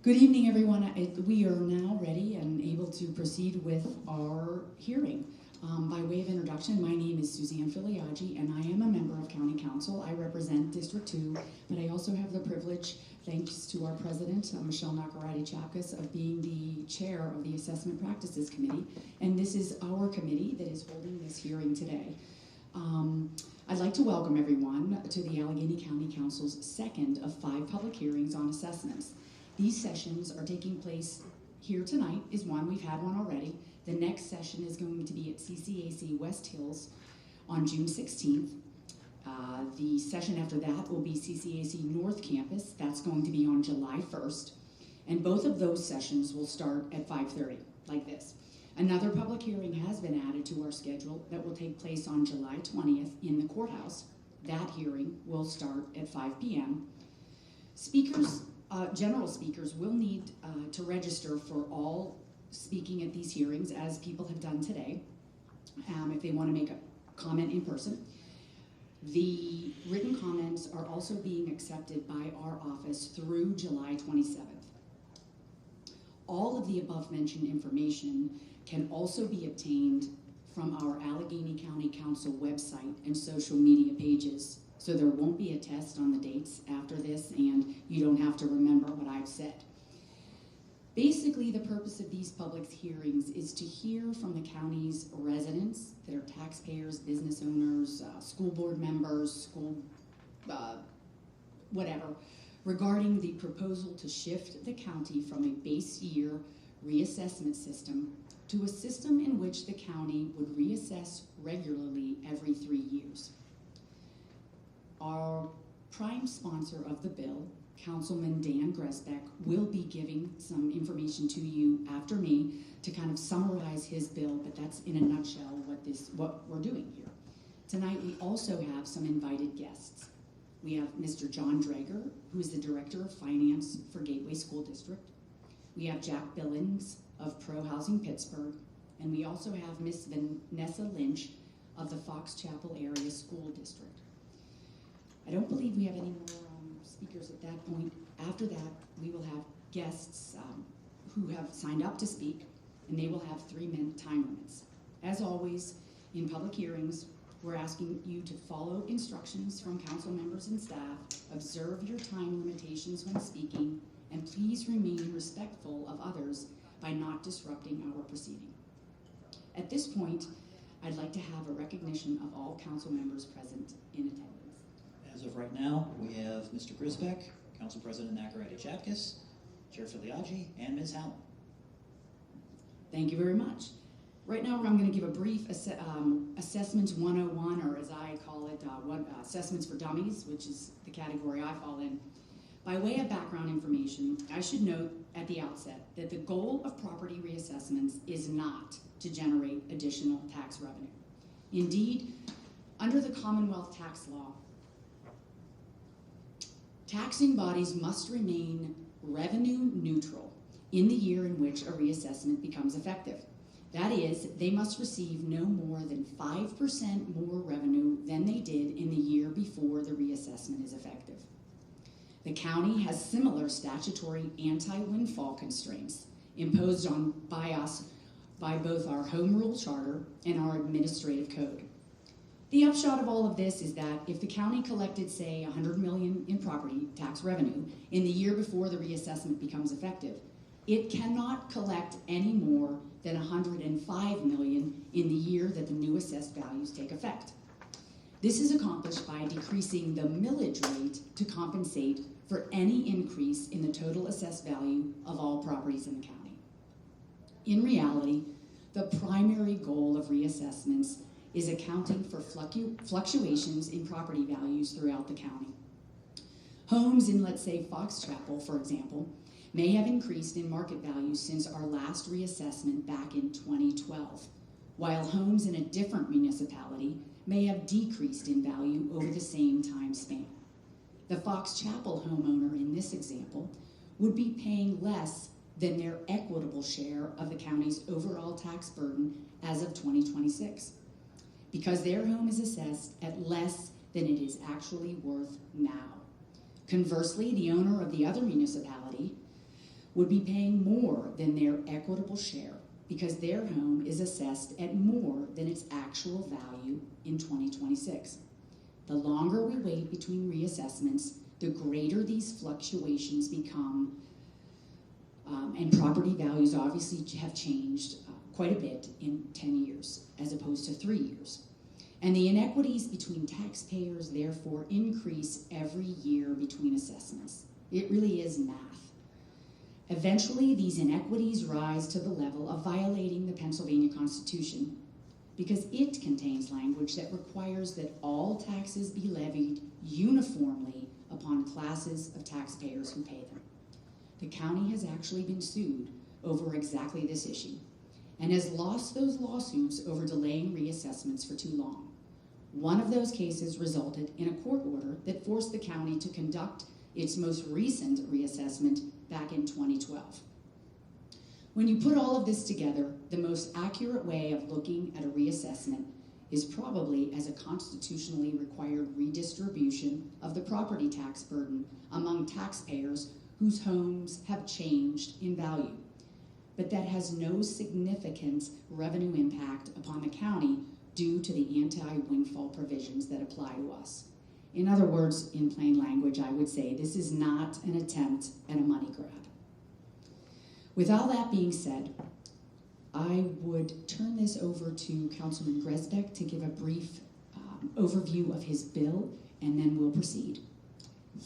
Good evening, everyone. We are now ready and able to proceed with our hearing. By way of introduction, my name is Suzanne Filiaggi, and I am a member of County Council. I represent District 2, but I also have the privilege, thanks to our president, Michelle Nakaradi-Chapkas, of being the chair of the Assessment Practices Committee, and this is our committee that is holding this hearing today. I'd like to welcome everyone to the Allegheny County Council's second of 5 public hearings on assessments. These sessions are taking place here tonight is one. We've had one already. The next session is going to be at CCAC West Hills on June 16th. The session after that will be CCAC North Campus. That's going to be on July 1st. And both of those sessions will start at 5:30, like this. Another public hearing has been added to our schedule that will take place on July 20th in the courthouse. That hearing will start at 5 p.m. General speakers will need to register for all speaking at these hearings, as people have done today, if they want to make a comment in person. The written comments are also being accepted by our office through July 27th. All of the above mentioned information can also be obtained from our Allegheny County Council website and social media pages. So there won't be a test on the dates after this, and you don't have to remember what I've said. Basically, the purpose of these public hearings is to hear from the county's residents that are taxpayers, business owners, school board members, whatever, regarding the proposal to shift the county from a base year reassessment system to a system in which the county would reassess regularly every 3 years. Our prime sponsor of the bill, Councilman Dan Gresbeck, will be giving some information to you after me to kind of summarize his bill, but that's in a nutshell what we're doing here. Tonight we also have some invited guests. We have Mr. John Drager, who is the Director of Finance for Gateway School District. We have Jack Billings of Pro Housing Pittsburgh, and we also have Miss Vanessa Lynch of the Fox Chapel Area School District. I don't believe we have any more speakers at that point. After that, we will have guests who have signed up to speak, and they will have 3-minute time limits. As always, in public hearings, we're asking you to follow instructions from council members and staff, observe your time limitations when speaking, and please remain respectful of others by not disrupting our proceeding. At this point, I'd like to have a recognition of all council members present in attendance. As of right now, we have Mr. Grisbeck, Council President Nakaradi-Chapkas, Chair Filiaggi, and Ms. Howell. Thank you very much. Right now, I'm going to give a brief Assessments 101, or as I call it, Assessments for Dummies, which is the category I fall in. By way of background information, I should note at the outset that the goal of property reassessments is not to generate additional tax revenue. Indeed, under the Commonwealth tax law, taxing bodies must remain revenue neutral in the year in which a reassessment becomes effective. That is, they must receive no more than 5% more revenue than they did in the year before the reassessment is effective. The county has similar statutory anti-windfall constraints imposed by us by both our Home Rule Charter and our Administrative Code. The upshot of all of this is that if the county collected, say, $100 million in property tax revenue in the year before the reassessment becomes effective, it cannot collect any more than $105 million in the year that the new assessed values take effect. This is accomplished by decreasing the millage rate to compensate for any increase in the total assessed value of all properties in the county. In reality, the primary goal of reassessments is accounting for fluctuations in property values throughout the county. Homes in, let's say, Fox Chapel, for example, may have increased in market value since our last reassessment back in 2012, while homes in a different municipality may have decreased in value over the same time span. The Fox Chapel homeowner in this example would be paying less than their equitable share of the county's overall tax burden as of 2026, because their home is assessed at less than it is actually worth now. Conversely, the owner of the other municipality would be paying more than their equitable share because their home is assessed at more than its actual value in 2026. The longer we wait between reassessments, the greater these fluctuations become, and property values obviously have changed quite a bit in 10 years as opposed to 3 years. And the inequities between taxpayers therefore increase every year between assessments. It really is math. Eventually, these inequities rise to the level of violating the Pennsylvania Constitution because it contains language that requires that all taxes be levied uniformly upon classes of taxpayers who pay them. The county has actually been sued over exactly this issue and has lost those lawsuits over delaying reassessments for too long. One of those cases resulted in a court order that forced the county to conduct its most recent reassessment back in 2012. When you put all of this together, the most accurate way of looking at a reassessment is probably as a constitutionally required redistribution of the property tax burden among taxpayers whose homes have changed in value. But that has no significant revenue impact upon the county due to the anti-windfall provisions that apply to us. In other words, in plain language, I would say this is not an attempt at a money grab. With all that being said, I would turn this over to Councilman Gresbeck to give a brief overview of his bill, and then we'll proceed.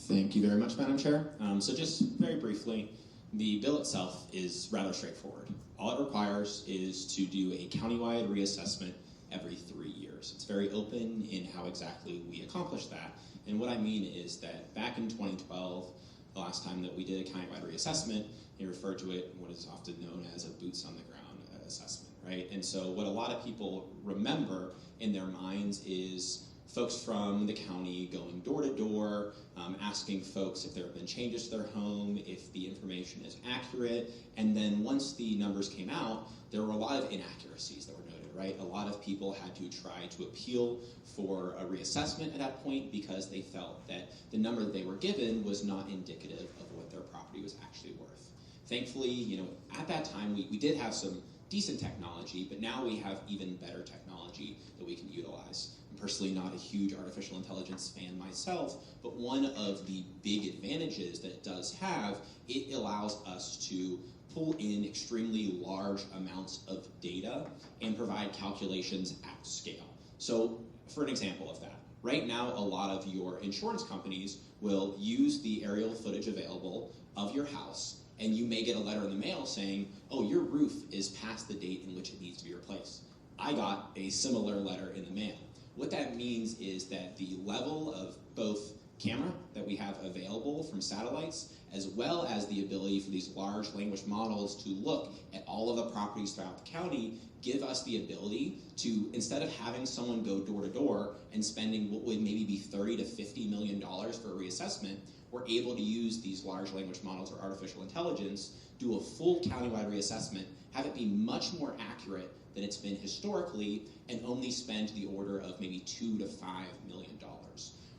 Thank you very much, Madam Chair. So just very briefly, the bill itself is rather straightforward. All it requires is to do a countywide reassessment every 3 years. It's very open in how exactly we accomplish that. And what I mean is that back in 2012, the last time that we did a countywide reassessment, they referred to it what is often known as a boots on the ground assessment, right? And so what a lot of people remember in their minds is folks from the county going door to door, asking folks if there have been changes to their home, if the information is accurate, and then once the numbers came out, there were a lot of inaccuracies that were noted, right? A lot of people had to try to appeal for a reassessment at that point because they felt that the number that they were given was not indicative of what their property was actually worth. Thankfully, at that time, we did have some decent technology, but now we have even better technology that we can utilize. I'm personally not a huge artificial intelligence fan myself, but one of the big advantages that it does have, it allows us to pull in extremely large amounts of data and provide calculations at scale. So, for an example of that, right now a lot of your insurance companies will use the aerial footage available of your house, and you may get a letter in the mail saying, oh, your roof is past the date in which it needs to be replaced. I got a similar letter in the mail. What that means is that the level of both camera that we have available from satellites, as well as the ability for these large language models to look at all of the properties throughout the county, give us the ability to, instead of having someone go door to door and spending what would maybe be $30 to $50 million for a reassessment, we're able to use these large language models or artificial intelligence, do a full countywide reassessment, have it be much more accurate than it's been historically, and only spend the order of maybe $2 to $5 million.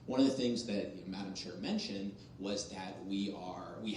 One of the things that Madam Chair mentioned was that we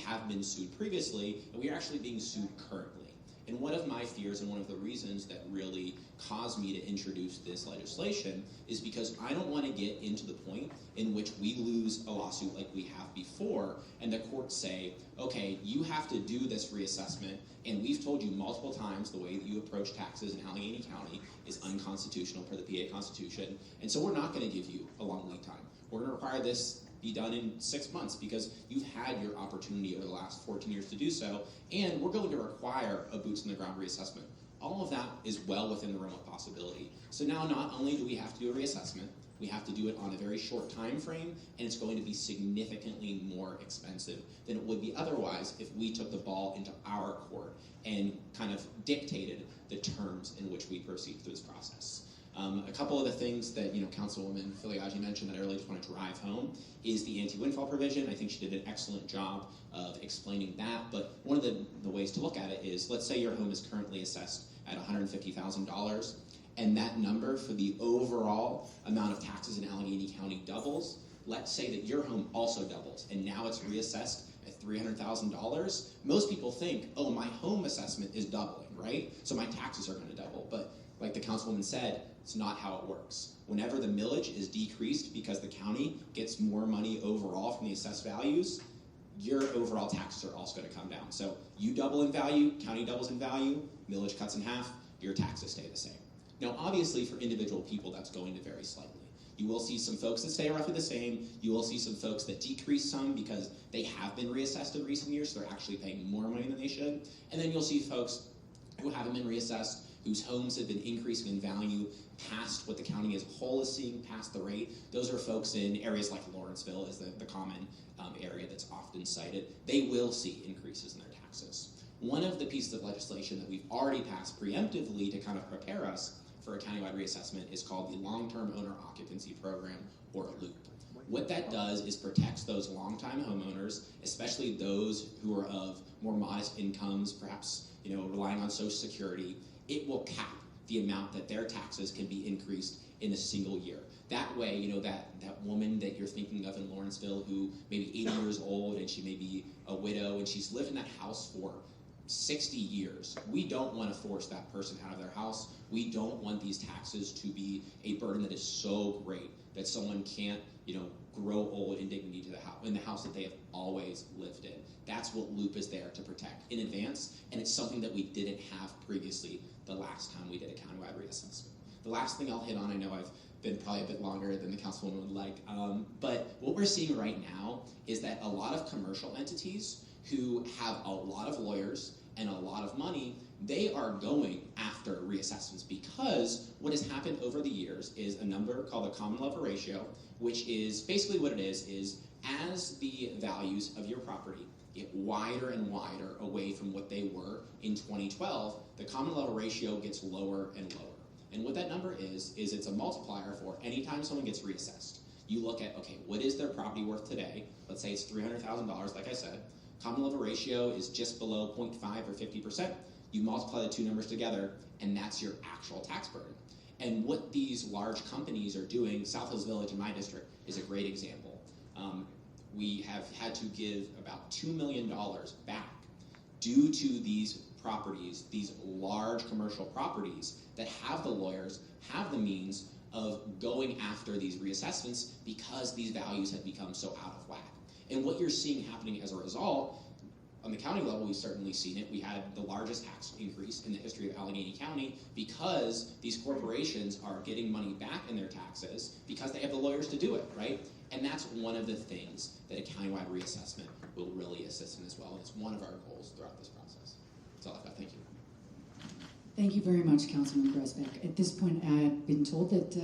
have been sued previously, and we are actually being sued currently. And one of my fears and one of the reasons that really caused me to introduce this legislation is because I don't want to get into the point in which we lose a lawsuit like we have before, and the courts say, okay, you have to do this reassessment, and we've told you multiple times the way that you approach taxes in Allegheny County is unconstitutional per the PA Constitution, and so we're not going to give you a long lead time. We're going to require this be done in 6 months because you've had your opportunity over the last 14 years to do so, and we're going to require a boots-on-the-ground reassessment. All of that is well within the realm of possibility. So now not only do we have to do a reassessment, we have to do it on a very short time frame, and it's going to be significantly more expensive than it would be otherwise if we took the ball into our court and kind of dictated the terms in which we proceed through this process. A couple of the things that Councilwoman Filiaggi mentioned that I really just want to drive home is the anti-windfall provision. I think she did an excellent job of explaining that, but one of the ways to look at it is, let's say your home is currently assessed at $150,000, and that number for the overall amount of taxes in Allegheny County doubles. Let's say that your home also doubles, and now it's reassessed at $300,000, most people think, oh, my home assessment is doubling, right? So my taxes are going to double. But like the councilwoman said, it's not how it works. Whenever the millage is decreased because the county gets more money overall from the assessed values, your overall taxes are also going to come down. So you double in value, county doubles in value, millage cuts in half, your taxes stay the same. Now, obviously, for individual people, that's going to vary slightly. You will see some folks that stay roughly the same. You will see some folks that decrease some because they have been reassessed in recent years, so they're actually paying more money than they should. And then you'll see folks who haven't been reassessed, whose homes have been increasing in value past what the county as a whole is seeing, past the rate. Those are folks in areas like Lawrenceville is the common area that's often cited. They will see increases in their taxes. One of the pieces of legislation that we've already passed preemptively to kind of prepare us for a countywide reassessment is called the Long-Term Owner Occupancy Program, or LOOP. What that does is protects those longtime homeowners, especially those who are of more modest incomes, perhaps relying on Social Security. It will cap the amount that their taxes can be increased in a single year. That way, that woman that you're thinking of in Lawrenceville who may be 80 years old and she may be a widow and she's lived in that house for 60 years. We don't want to force that person out of their house. We don't want these taxes to be a burden that is so great that someone can't, grow old in dignity in the house that they have always lived in. That's what LOOP is there to protect in advance, and it's something that we didn't have previously the last time we did a countywide reassessment. The last thing I'll hit on, I know I've been probably a bit longer than the councilwoman would like, but what we're seeing right now is that a lot of commercial entities who have a lot of lawyers and a lot of money, they are going after reassessments because what has happened over the years is a number called the common level ratio, which is basically what it is as the values of your property get wider and wider away from what they were in 2012, the common level ratio gets lower and lower. And what that number is it's a multiplier for anytime someone gets reassessed. You look at, okay, what is their property worth today? Let's say it's $300,000, like I said. Common level ratio is just below 0.5 or 50%. You multiply the two numbers together, and that's your actual tax burden. And what these large companies are doing, South Hills Village in my district is a great example. We have had to give about $2 million back due to these properties, these large commercial properties that have the lawyers, have the means of going after these reassessments because these values have become so out of whack. And what you're seeing happening as a result, on the county level, we've certainly seen it. We had the largest tax increase in the history of Allegheny County because these corporations are getting money back in their taxes because they have the lawyers to do it, right? And that's one of the things that a countywide reassessment will really assist in as well. It's one of our goals throughout this process. That's all I've got. Thank you. Thank you very much, Councilman Grisbeck. At this point, I've been told that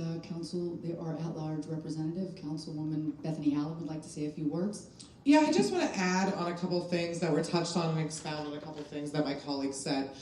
our at-large representative, Councilwoman Bethany Allen, would like to say a few words. Yeah, I just want to add on a couple of things that were touched on and expound on a couple of things that my colleagues said.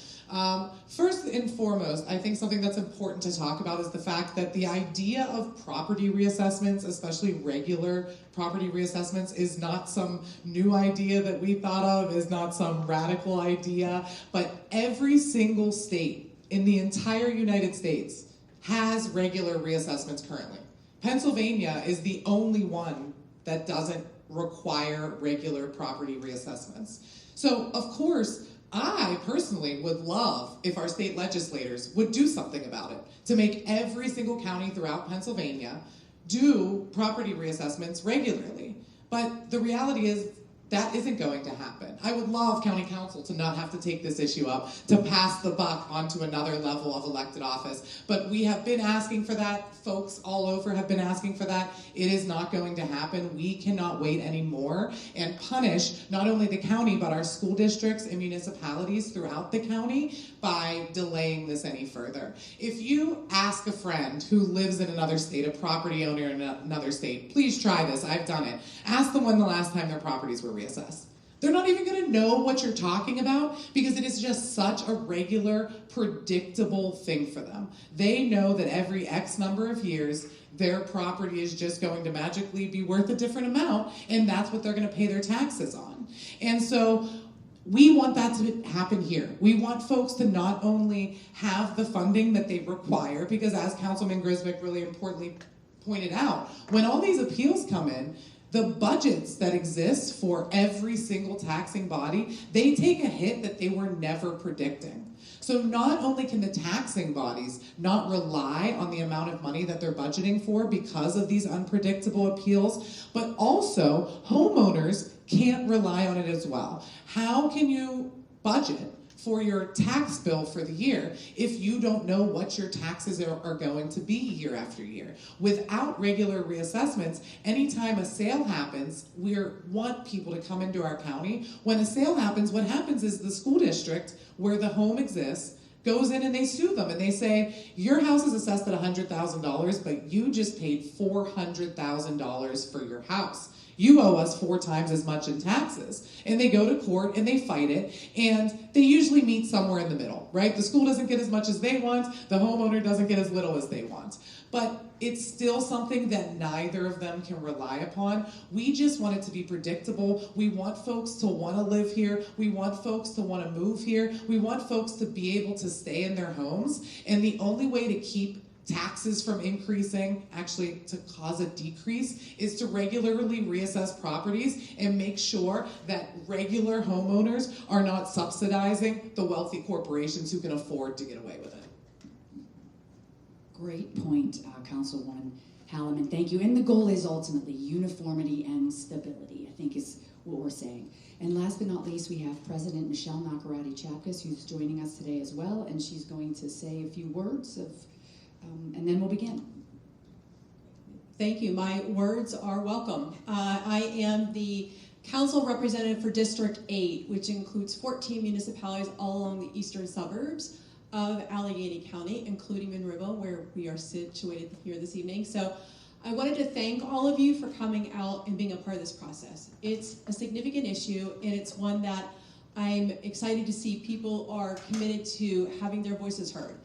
First and foremost, I think something that's important to talk about is the fact that the idea of property reassessments, especially regular property reassessments, is not some new idea that we thought of, is not some radical idea, but every single state in the entire United States has regular reassessments currently. Pennsylvania is the only one that doesn't require regular property reassessments. So, of course, I personally would love if our state legislators would do something about it to make every single county throughout Pennsylvania do property reassessments regularly. But the reality is that isn't going to happen. I would love county council to not have to take this issue up, to pass the buck onto another level of elected office. But we have been asking for that. Folks all over have been asking for that. It is not going to happen. We cannot wait anymore and punish not only the county, but our school districts and municipalities throughout the county by delaying this any further. If you ask a friend who lives in another state, a property owner in another state, please try this. I've done it. Ask them when the last time their properties were reassessed. They're not even going to know what you're talking about because it is just such a regular, predictable thing for them. They know that every X number of years, their property is just going to magically be worth a different amount, and that's what they're going to pay their taxes on. And so we want that to happen here. We want folks to not only have the funding that they require, because as Councilman Grisbeck really importantly pointed out, when all these appeals come in, The budgets that exist for every single taxing body, they take a hit that they were never predicting. So not only can the taxing bodies not rely on the amount of money that they're budgeting for because of these unpredictable appeals, but also homeowners can't rely on it as well. How can you budget for your tax bill for the year if you don't know what your taxes are going to be year after year? Without regular reassessments, anytime a sale happens, we want people to come into our county. When a sale happens, what happens is the school district where the home exists goes in and they sue them and they say, your house is assessed at $100,000, but you just paid $400,000 for your house. You owe us 4 times as much in taxes. And they go to court and they fight it, and they usually meet somewhere in the middle, right? The school doesn't get as much as they want, the homeowner doesn't get as little as they want. But it's still something that neither of them can rely upon. We just want it to be predictable. We want folks to want to live here. We want folks to want to move here. We want folks to be able to stay in their homes. And the only way to keep taxes from increasing, actually to cause a decrease, is to regularly reassess properties and make sure that regular homeowners are not subsidizing the wealthy corporations who can afford to get away with it. Great point, Councilwoman Halliman. Thank you. And the goal is ultimately uniformity and stability, I think is what we're saying. And last but not least, we have President Michelle Nakaradi-Chapkas, who's joining us today as well, and she's going to say a few words of and then we'll begin. Thank you. My words are welcome. I am the council representative for District 8, which includes 14 municipalities all along the eastern suburbs of Allegheny County, including Monroeville, where we are situated here this evening. So I wanted to thank all of you for coming out and being a part of this process. It's a significant issue, and it's one that I'm excited to see people are committed to having their voices heard.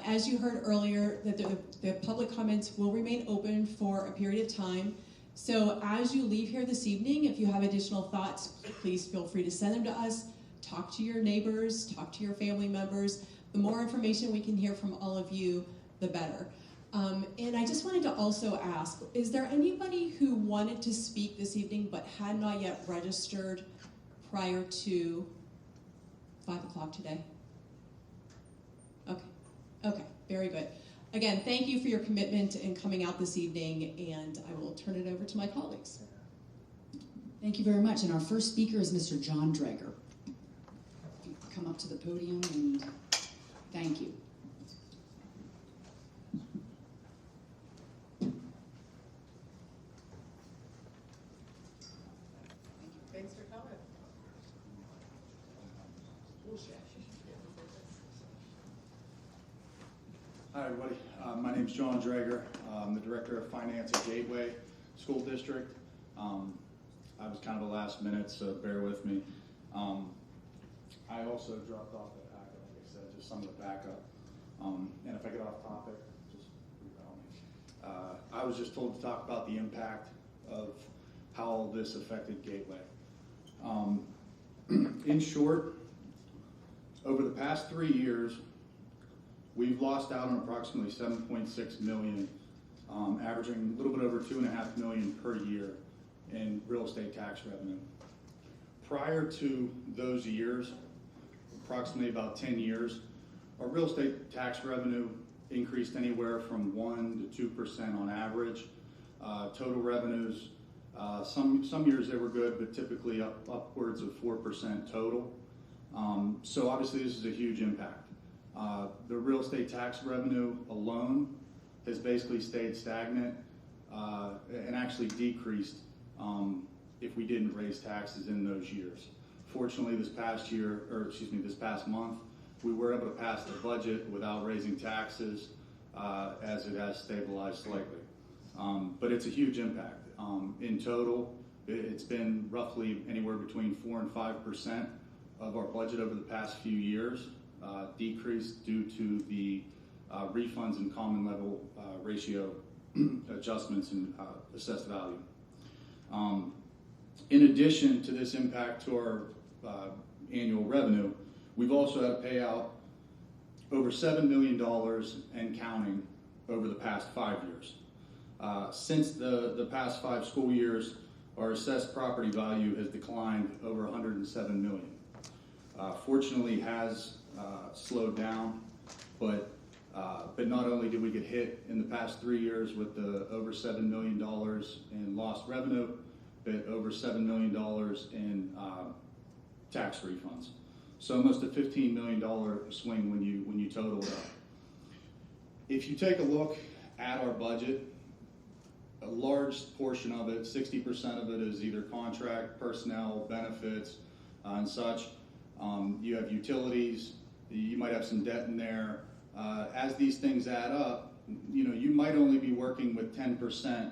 As you heard earlier, that the public comments will remain open for a period of time. So as you leave here this evening, if you have additional thoughts, please feel free to send them to us. Talk to your neighbors, talk to your family members. The more information we can hear from all of you, the better. And I just wanted to also ask, is there anybody who wanted to speak this evening but had not yet registered prior to 5 o'clock today? Okay, very good. Again, thank you for your commitment in coming out this evening, and I will turn it over to my colleagues. Thank you very much. And our first speaker is Mr. John Drager. Come up to the podium and thank you. Thanks for coming. Hi, everybody. My name's John Drager. I'm the Director of Finance at Gateway School District. I was kind of the last minute, so bear with me. I also dropped off the packet, like I said, just some of the backup. And if I get off topic, just rebel me. I was just told to talk about the impact of how all this affected Gateway. In short, over the past 3 years, we've lost out on approximately $7.6 million, averaging a little bit over $2.5 million per year in real estate tax revenue. Prior to those years, approximately about 10 years, our real estate tax revenue increased anywhere from 1 to 2% on average. Total revenues, some years they were good, but typically upwards of 4% total. So obviously this is a huge impact. The real estate tax revenue alone has basically stayed stagnant and actually decreased if we didn't raise taxes in those years. Fortunately, this past month, we were able to pass the budget without raising taxes as it has stabilized slightly. But it's a huge impact. In total, it's been roughly anywhere between 4 and 5% of our budget over the past few years. Decreased due to the refunds and common level ratio adjustments in assessed value. In addition to this impact to our annual revenue, we've also had to pay out over $7 million and counting over the past 5 years. Since the past 5 school years, our assessed property value has declined over 107 million. Fortunately, has slowed down, but not only did we get hit in the past 3 years with the over $7 million in lost revenue, but over $7 million in tax refunds. So almost a $15 million swing when you total it up. If you take a look at our budget, a large portion of it, 60% of it, is either contract, personnel, benefits, and such. You have utilities, you might have some debt in there. As these things add up, you might only be working with 10%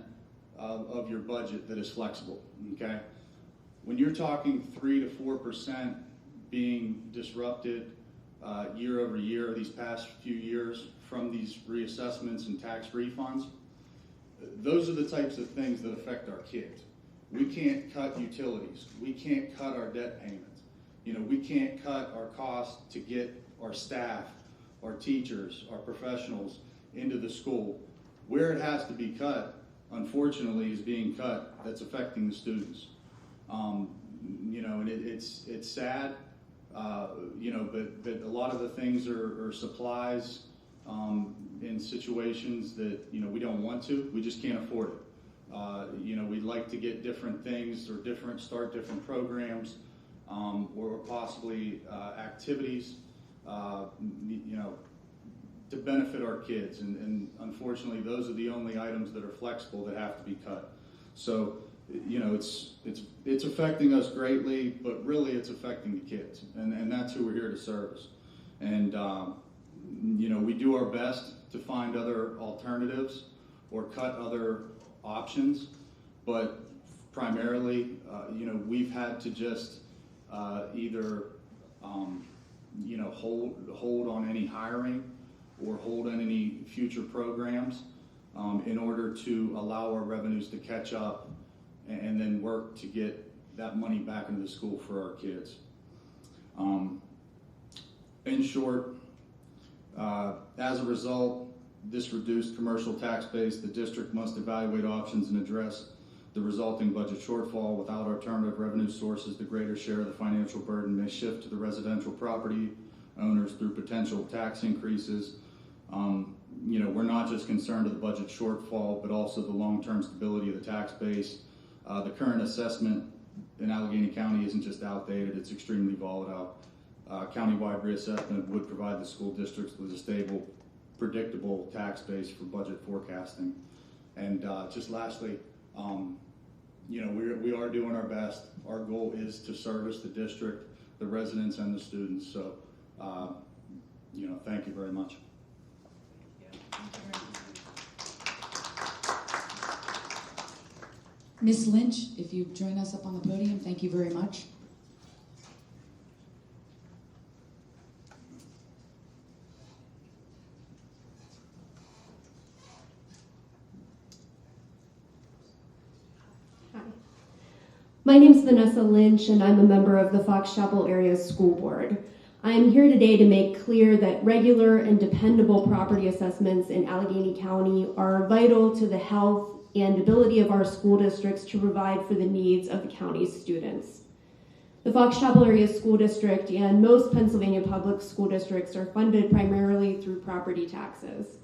of your budget that is flexible, okay? When you're talking 3 to 4% being disrupted year over year these past few years from these reassessments and tax refunds, those are the types of things that affect our kids. We can't cut utilities. We can't cut our debt payments. We can't cut our costs to get our staff, our teachers, our professionals into the school. Where it has to be cut, unfortunately, is being cut that's affecting the students. And it's sad, but a lot of the things are supplies in situations that, we don't want to, we just can't afford it. We'd like to get different things or start different programs, or possibly activities, to benefit our kids. And unfortunately, those are the only items that are flexible that have to be cut. So, it's affecting us greatly, but really it's affecting the kids. And that's who we're here to service. And, we do our best to find other alternatives or cut other options, but primarily, we've had to just either hold on any hiring or hold on any future programs in order to allow our revenues to catch up and then work to get that money back into the school for our kids. In short, as a result, this reduced commercial tax base, the district must evaluate options and address the resulting budget shortfall. Without alternative revenue sources, the greater share of the financial burden may shift to the residential property owners through potential tax increases. We're not just concerned with the budget shortfall, but also the long-term stability of the tax base. The current assessment in Allegheny County isn't just outdated, it's extremely volatile. Countywide reassessment would provide the school districts with a stable, predictable tax base for budget forecasting. And just lastly, we are doing our best. Our goal is to service the district, the residents, and the students. So, thank you very much. Ms. Lynch, if you join us up on the podium, thank you very much. My name is Vanessa Lynch, and I'm a member of the Fox Chapel Area School Board. I am here today to make clear that regular and dependable property assessments in Allegheny County are vital to the health and ability of our school districts to provide for the needs of the county's students. The Fox Chapel Area School District and most Pennsylvania public school districts are funded primarily through property taxes.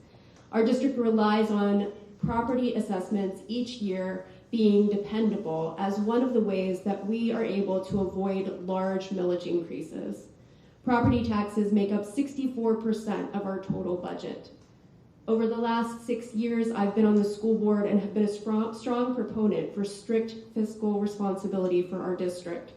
Our district relies on property assessments each year being dependable as one of the ways that we are able to avoid large millage increases. Property taxes make up 64% of our total budget. Over the last 6 years, I've been on the school board and have been a strong proponent for strict fiscal responsibility for our district.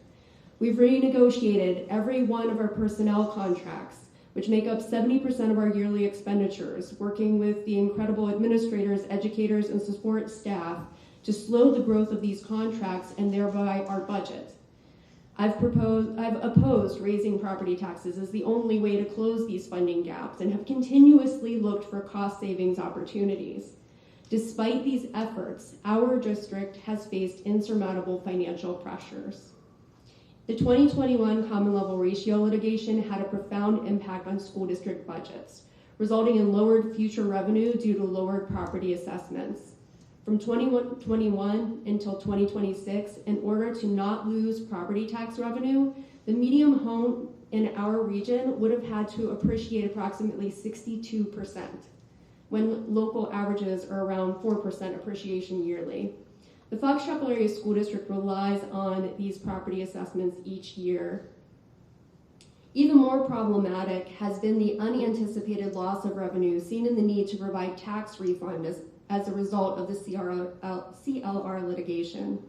We've renegotiated every one of our personnel contracts, which make up 70% of our yearly expenditures, working with the incredible administrators, educators, and support staff to slow the growth of these contracts and thereby our budget. I've opposed raising property taxes as the only way to close these funding gaps and have continuously looked for cost savings opportunities. Despite these efforts, our district has faced insurmountable financial pressures. The 2021 common level ratio litigation had a profound impact on school district budgets, resulting in lowered future revenue due to lowered property assessments. From 2021 until 2026, in order to not lose property tax revenue, the median home in our region would have had to appreciate approximately 62%, when local averages are around 4% appreciation yearly. The Fox Chapel Area School District relies on these property assessments each year. Even more problematic has been the unanticipated loss of revenue seen in the need to provide tax refund as a result of the CLR litigation.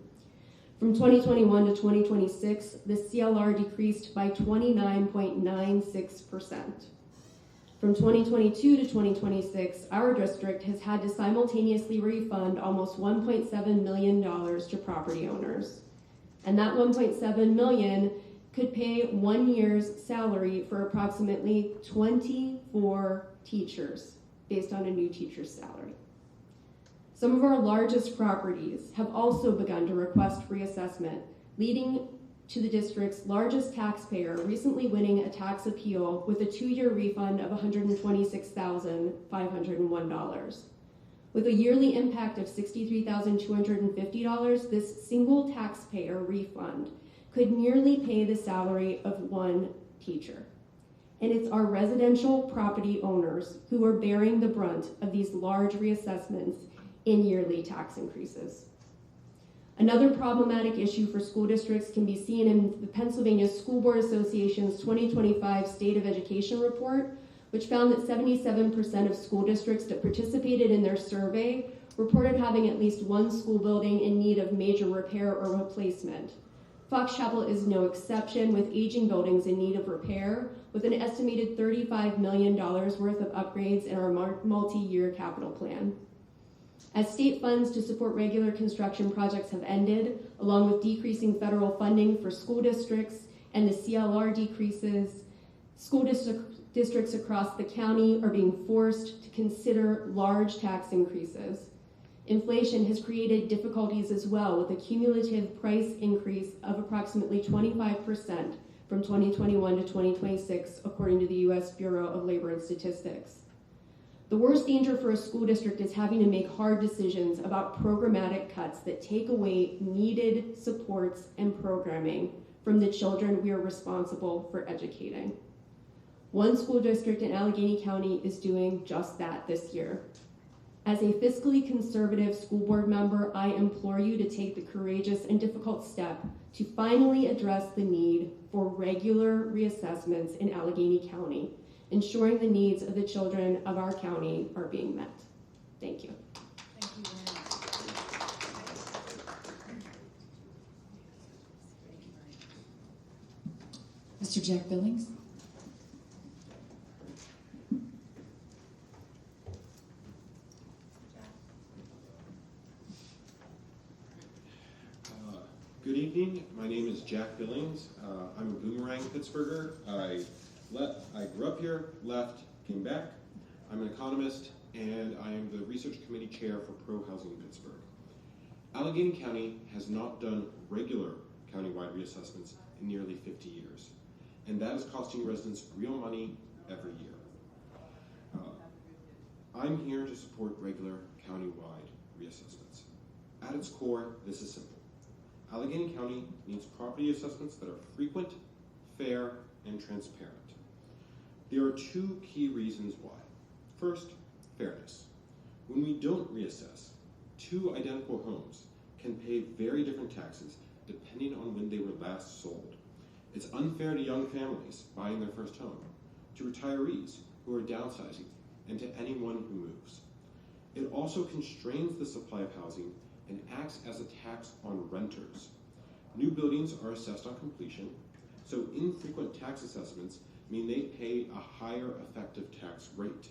From 2021 to 2026, the CLR decreased by 29.96%. From 2022 to 2026, our district has had to simultaneously refund almost $1.7 million to property owners. And that $1.7 million could pay 1 year's salary for approximately 24 teachers based on a new teacher's salary. Some of our largest properties have also begun to request reassessment, leading to the district's largest taxpayer recently winning a tax appeal with a 2-year refund of $126,501. With a yearly impact of $63,250, this single taxpayer refund could nearly pay the salary of 1 teacher. And it's our residential property owners who are bearing the brunt of these large reassessments in yearly tax increases. Another problematic issue for school districts can be seen in the Pennsylvania School Board Association's 2025 State of Education report, which found that 77% of school districts that participated in their survey reported having at least 1 school building in need of major repair or replacement. Fox Chapel is no exception, with aging buildings in need of repair, with an estimated $35 million worth of upgrades in our multi-year capital plan. As state funds to support regular construction projects have ended, along with decreasing federal funding for school districts and the CLR decreases, school districts across the county are being forced to consider large tax increases. Inflation has created difficulties as well, with a cumulative price increase of approximately 25% from 2021 to 2026, according to the U.S. Bureau of Labor and Statistics. The worst danger for a school district is having to make hard decisions about programmatic cuts that take away needed supports and programming from the children we are responsible for educating. One school district in Allegheny County is doing just that this year. As a fiscally conservative school board member, I implore you to take the courageous and difficult step to finally address the need for regular reassessments in Allegheny County, ensuring the needs of the children of our county are being met. Thank you. Thank you very much. Mr. Jack Billings? Good evening. My name is Jack Billings. I'm a boomerang Pittsburgher. I grew up here, left, came back. I'm an economist, and I am the research committee chair for Pro Housing Pittsburgh. Allegheny County has not done regular countywide reassessments in nearly 50 years, and that is costing residents real money every year. I'm here to support regular countywide reassessments. At its core, this is simple. Allegheny County needs property assessments that are frequent, fair, and transparent. There are 2 key reasons why. First, fairness. When we don't reassess, 2 identical homes can pay very different taxes depending on when they were last sold. It's unfair to young families buying their first home, to retirees who are downsizing, and to anyone who moves. It also constrains the supply of housing and acts as a tax on renters. New buildings are assessed on completion, so infrequent tax assessments mean they pay a higher effective tax rate,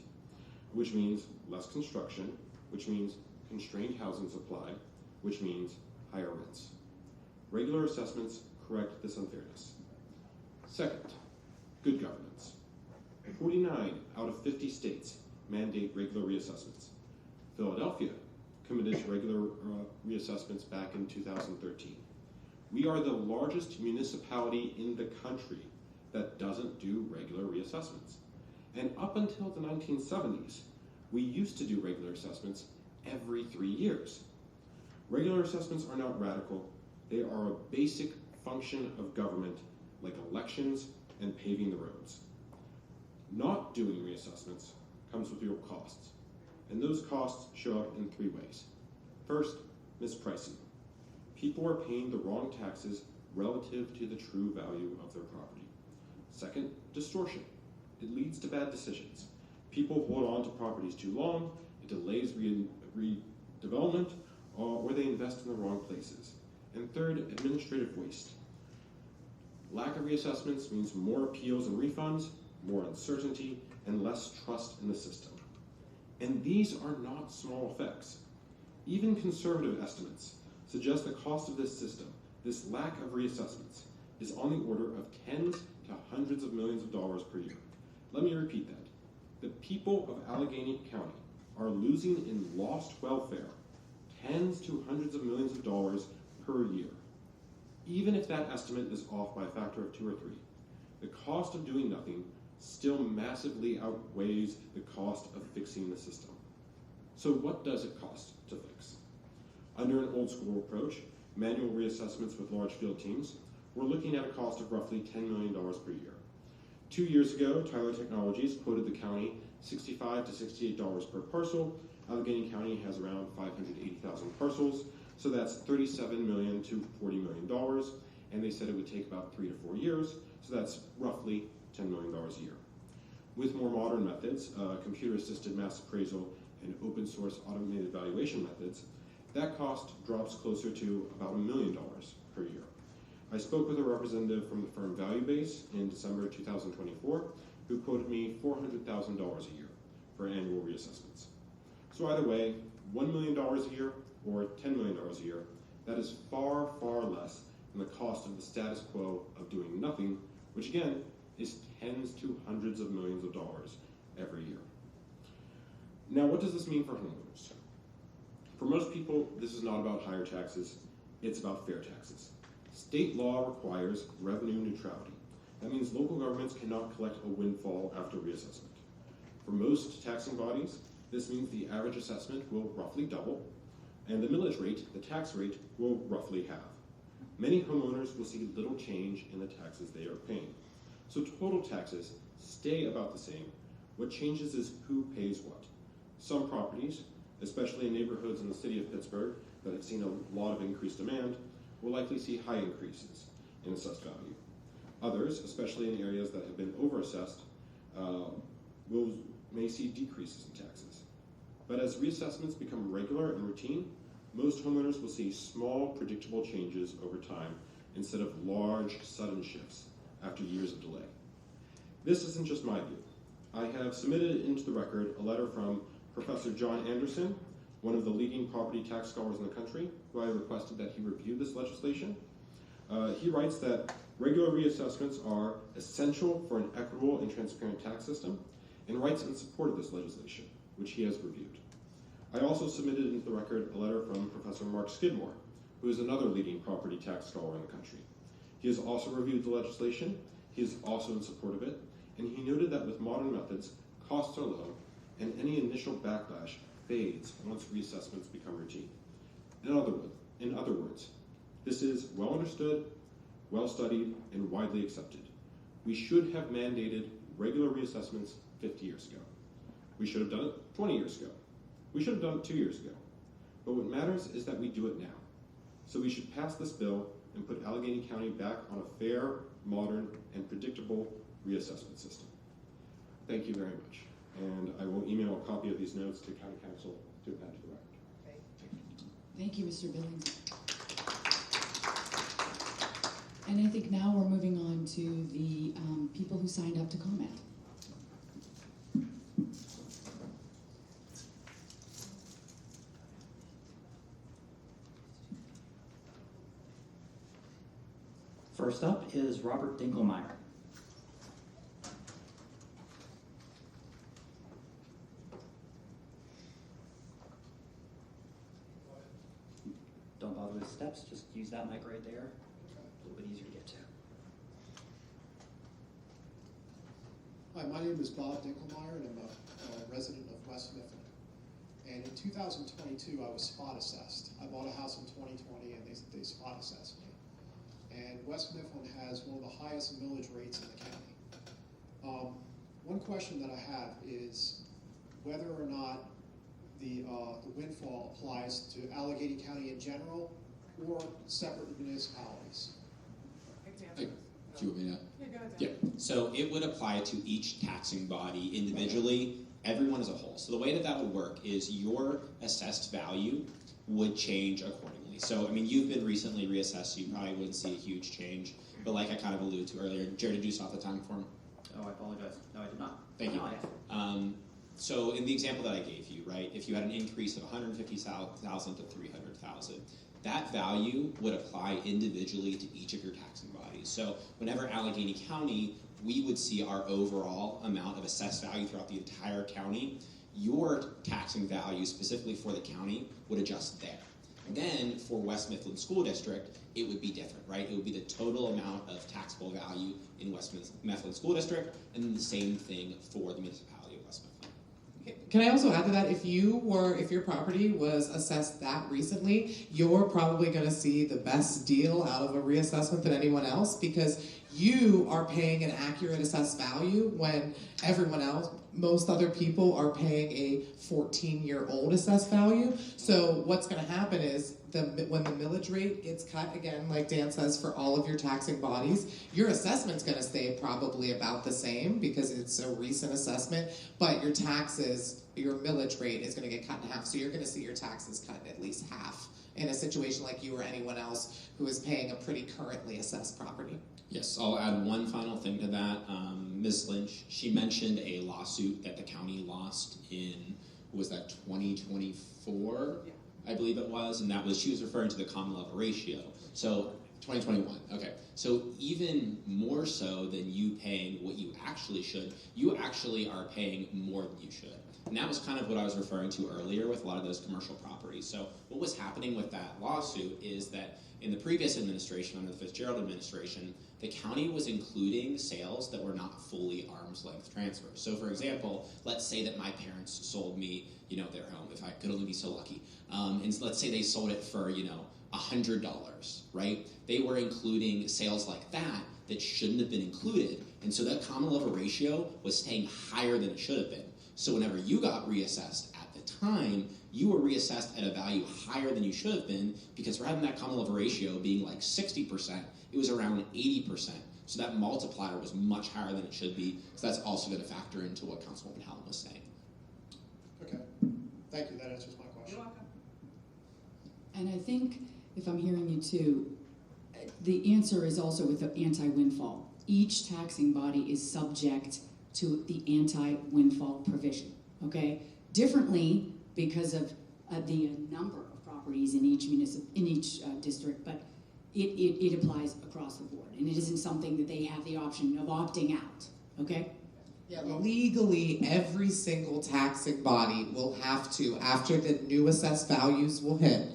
which means less construction, which means constrained housing supply, which means higher rents. Regular assessments correct this unfairness. Second, good governance. 49 out of 50 states mandate regular reassessments. Philadelphia committed to regular reassessments back in 2013. We are the largest municipality in the country that doesn't do regular reassessments. And up until the 1970s, we used to do regular assessments every 3 years. Regular assessments are not radical. They are a basic function of government, like elections and paving the roads. Not doing reassessments comes with real costs, and those costs show up in 3 ways. First, mispricing. People are paying the wrong taxes relative to the true value of their property. Second, distortion. It leads to bad decisions. People hold on to properties too long, it delays redevelopment, or they invest in the wrong places. And third, administrative waste. Lack of reassessments means more appeals and refunds, more uncertainty, and less trust in the system. And these are not small effects. Even conservative estimates suggest the cost of this system, this lack of reassessments, is on the order of tens to hundreds of millions of dollars per year. Let me repeat that. The people of Allegheny County are losing in lost welfare tens to hundreds of millions of dollars per year. Even if that estimate is off by a factor of 2 or 3, the cost of doing nothing still massively outweighs the cost of fixing the system. So what does it cost to fix? Under an old school approach, manual reassessments with large field teams, we're looking at a cost of roughly $10 million per year. 2 years ago, Tyler Technologies quoted the county $65 to $68 per parcel. Allegheny County has around 580,000 parcels, so that's $37 million to $40 million, and they said it would take about 3 to 4 years, so that's roughly $10 million a year. With more modern methods, computer-assisted mass appraisal and open source automated valuation methods, that cost drops closer to about $1 million per year. I spoke with a representative from the firm ValueBase in December 2024 who quoted me $400,000 a year for annual reassessments. So either way, $1 million a year or $10 million a year, that is far, far less than the cost of the status quo of doing nothing, which again is tens to hundreds of millions of dollars every year. Now, what does this mean for homeowners? For most people, this is not about higher taxes, it's about fair taxes. State law requires revenue neutrality. That means local governments cannot collect a windfall after reassessment. For most taxing bodies, this means the average assessment will roughly double, and the millage rate, the tax rate, will roughly halve. Many homeowners will see little change in the taxes they are paying. So total taxes stay about the same. What changes is who pays what. Some properties, especially in neighborhoods in the city of Pittsburgh that have seen a lot of increased demand, will likely see high increases in assessed value. Others, especially in areas that have been overassessed, may see decreases in taxes. But as reassessments become regular and routine, most homeowners will see small, predictable changes over time instead of large, sudden shifts after years of delay. This isn't just my view. I have submitted into the record a letter from Professor John Anderson, one of the leading property tax scholars in the country, who I requested that he review this legislation. He writes that regular reassessments are essential for an equitable and transparent tax system, and writes in support of this legislation, which he has reviewed. I also submitted into the record a letter from Professor Mark Skidmore, who is another leading property tax scholar in the country. He has also reviewed the legislation, he is also in support of it, and he noted that with modern methods, costs are low, and any initial backlash fades once reassessments become routine. In other words, this is well understood, well studied, and widely accepted. We should have mandated regular reassessments 50 years ago. We should have done it 20 years ago. We should have done it 2 years ago. But what matters is that we do it now. So we should pass this bill and put Allegheny County back on a fair, modern, and predictable reassessment system. Thank you very much. And I will email a copy of these notes to County Council to add to the record. Thank you, Mr. Billings. And I think now we're moving on to the people who signed up to comment. First up is Robert Dinkelmeyer. Don't bother with steps, just use that mic right there. A little bit easier to get to. Hi, my name is Bob Dinkelmeyer, and I'm a resident of West Mifflin. And in 2022, I was spot assessed. I bought a house in 2020 and they spot assessed me. And West Mifflin has one of the highest millage rates in the county. One question that I have is whether or not the windfall applies to Allegheny County in general or separate municipalities. Do you want me to? Yeah. So it would apply to each taxing body individually, everyone as a whole. So the way that that would work is your assessed value would change accordingly. So, I mean, you've been recently reassessed, so you probably wouldn't see a huge change. But like I kind of alluded to earlier, Jared, did you stop the time form? Oh, I apologize. No, I did not. Thank you. No, I have. So in the example that I gave you, right, if you had an increase of 150,000 to 300,000, that value would apply individually to each of your taxing bodies. So whenever Allegheny County, we would see our overall amount of assessed value throughout the entire county, your taxing value specifically for the county would adjust there. Then for West Mifflin School District, it would be different, right? It would be the total amount of taxable value in West Mifflin School District, and then the same thing for the municipality of West Mifflin. Can I also add to that, if your property was assessed that recently, you're probably going to see the best deal out of a reassessment than anyone else, because you are paying an accurate assessed value when everyone else, most other people, are paying a 14-year-old assessed value. So what's going to happen is when the millage rate gets cut, again, like Dan says, for all of your taxing bodies, your assessment's going to stay probably about the same because it's a recent assessment, but your taxes, your millage rate is going to get cut in half. So you're going to see your taxes cut at least half in a situation like you or anyone else who is paying a pretty currently assessed property. Yes, I'll add one final thing to that. Ms. Lynch, she mentioned a lawsuit that the county lost in, was that 2024? Yeah. I believe it was, and that was, she was referring to the common level ratio. So 2021, okay. So even more so than you paying what you actually should, you actually are paying more than you should. And that was kind of what I was referring to earlier with a lot of those commercial properties. So what was happening with that lawsuit is that in the previous administration, under the Fitzgerald administration, the county was including sales that were not fully arm's length transfers. So for example, let's say that my parents sold me, their home, if I could only be so lucky. And let's say they sold it for, $100, right? They were including sales like that shouldn't have been included. And so that common level ratio was staying higher than it should have been. So whenever you got reassessed at the time, you were reassessed at a value higher than you should have been, because rather than that common level ratio being like 60%, it was around 80%. So that multiplier was much higher than it should be. So that's also going to factor into what Councilwoman Hallam was saying. Okay, thank you. That answers my question. You're welcome. And I think, if I'm hearing you too, the answer is also with the anti-windfall. Each taxing body is subject to the anti-windfall provision, okay? Differently because of the number of properties in each district, but it applies across the board, and it isn't something that they have the option of opting out, okay? Yeah, legally, every single taxing body will have to, after the new assessed values will hit,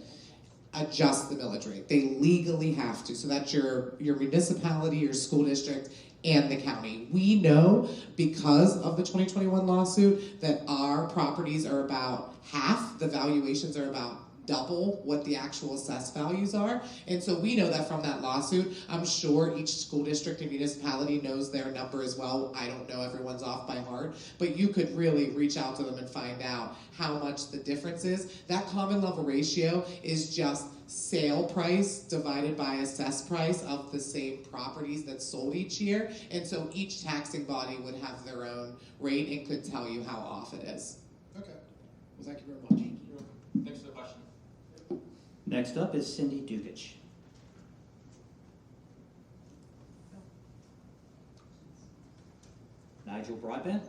adjust the millage rate. They legally have to. So that's your municipality, your school district, and the county. We know, because of the 2021 lawsuit, that our properties are about half, the valuations are about double what the actual assessed values are. And so we know that from that lawsuit. I'm sure each school district and municipality knows their number as well. I don't know everyone's off by heart, but you could really reach out to them and find out how much the difference is. That common level ratio is just sale price divided by assessed price of the same properties that sold each year. And so each taxing body would have their own rate and could tell you how off it is. Okay, well, thank you very much. Thanks for the question. Next up is Cindy Dukich. Nigel Broadbent.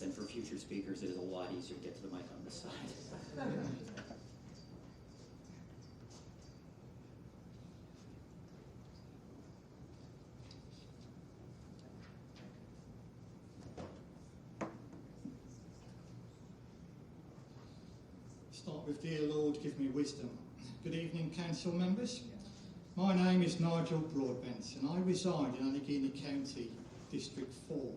Then for future speakers, it is a lot easier to get to the mic on this side. Start with, dear Lord, give me wisdom. Good evening, council members. My name is Nigel Broadbent and I reside in Allegheny County, District 4.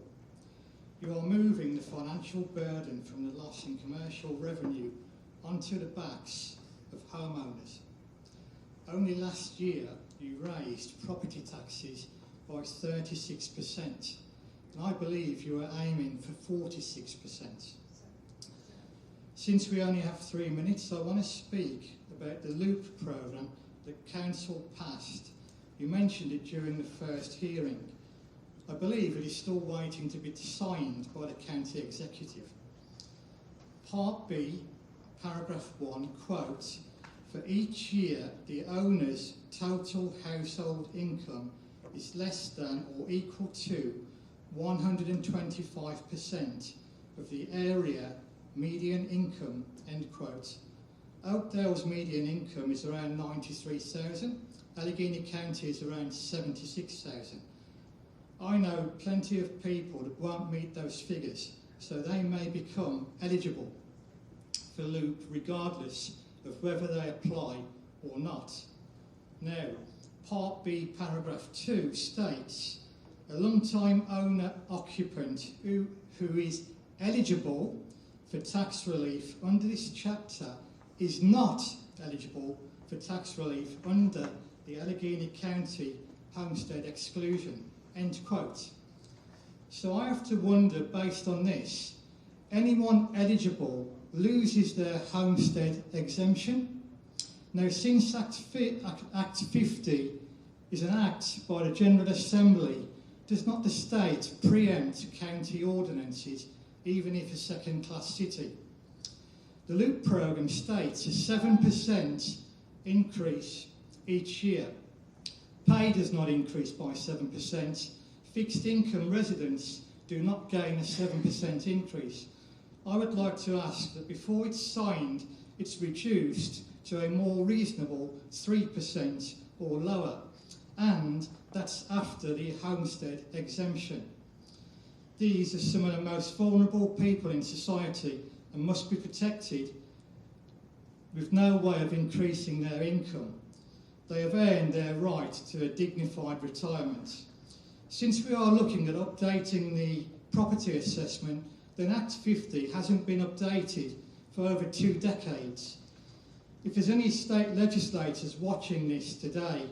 You are moving the financial burden from the loss in commercial revenue onto the backs of homeowners. Only last year you raised property taxes by 36%, and I believe you are aiming for 46%. Since we only have 3 minutes, I want to speak about the Loop programme that Council passed. You mentioned it during the first hearing. I believe it is still waiting to be signed by the County Executive. Part B, paragraph 1, quotes, "For each year the owner's total household income is less than or equal to 125% of the area median income," end quote. Oakdale's median income is around 93,000. Allegheny County is around 76,000. I know plenty of people that won't meet those figures, so they may become eligible for Loop regardless of whether they apply or not. Now, Part B, paragraph 2 states, "A long-time owner occupant who is eligible for tax relief under this chapter is not eligible for tax relief under the Allegheny County homestead exclusion," end quote. So I have to wonder, based on this, anyone eligible loses their homestead exemption? Now, since Act 50 is an act by the General Assembly, does not the state preempt county ordinances, even if a second-class city? The Loop programme states a 7% increase each year. Pay does not increase by 7%. Fixed income residents do not gain a 7% increase. I would like to ask that before it's signed, it's reduced to a more reasonable 3% or lower, and that's after the homestead exemption. These are some of the most vulnerable people in society and must be protected with no way of increasing their income. They have earned their right to a dignified retirement. Since we are looking at updating the property assessment, then Act 50 hasn't been updated for over 2 decades. If there's any state legislators watching this today,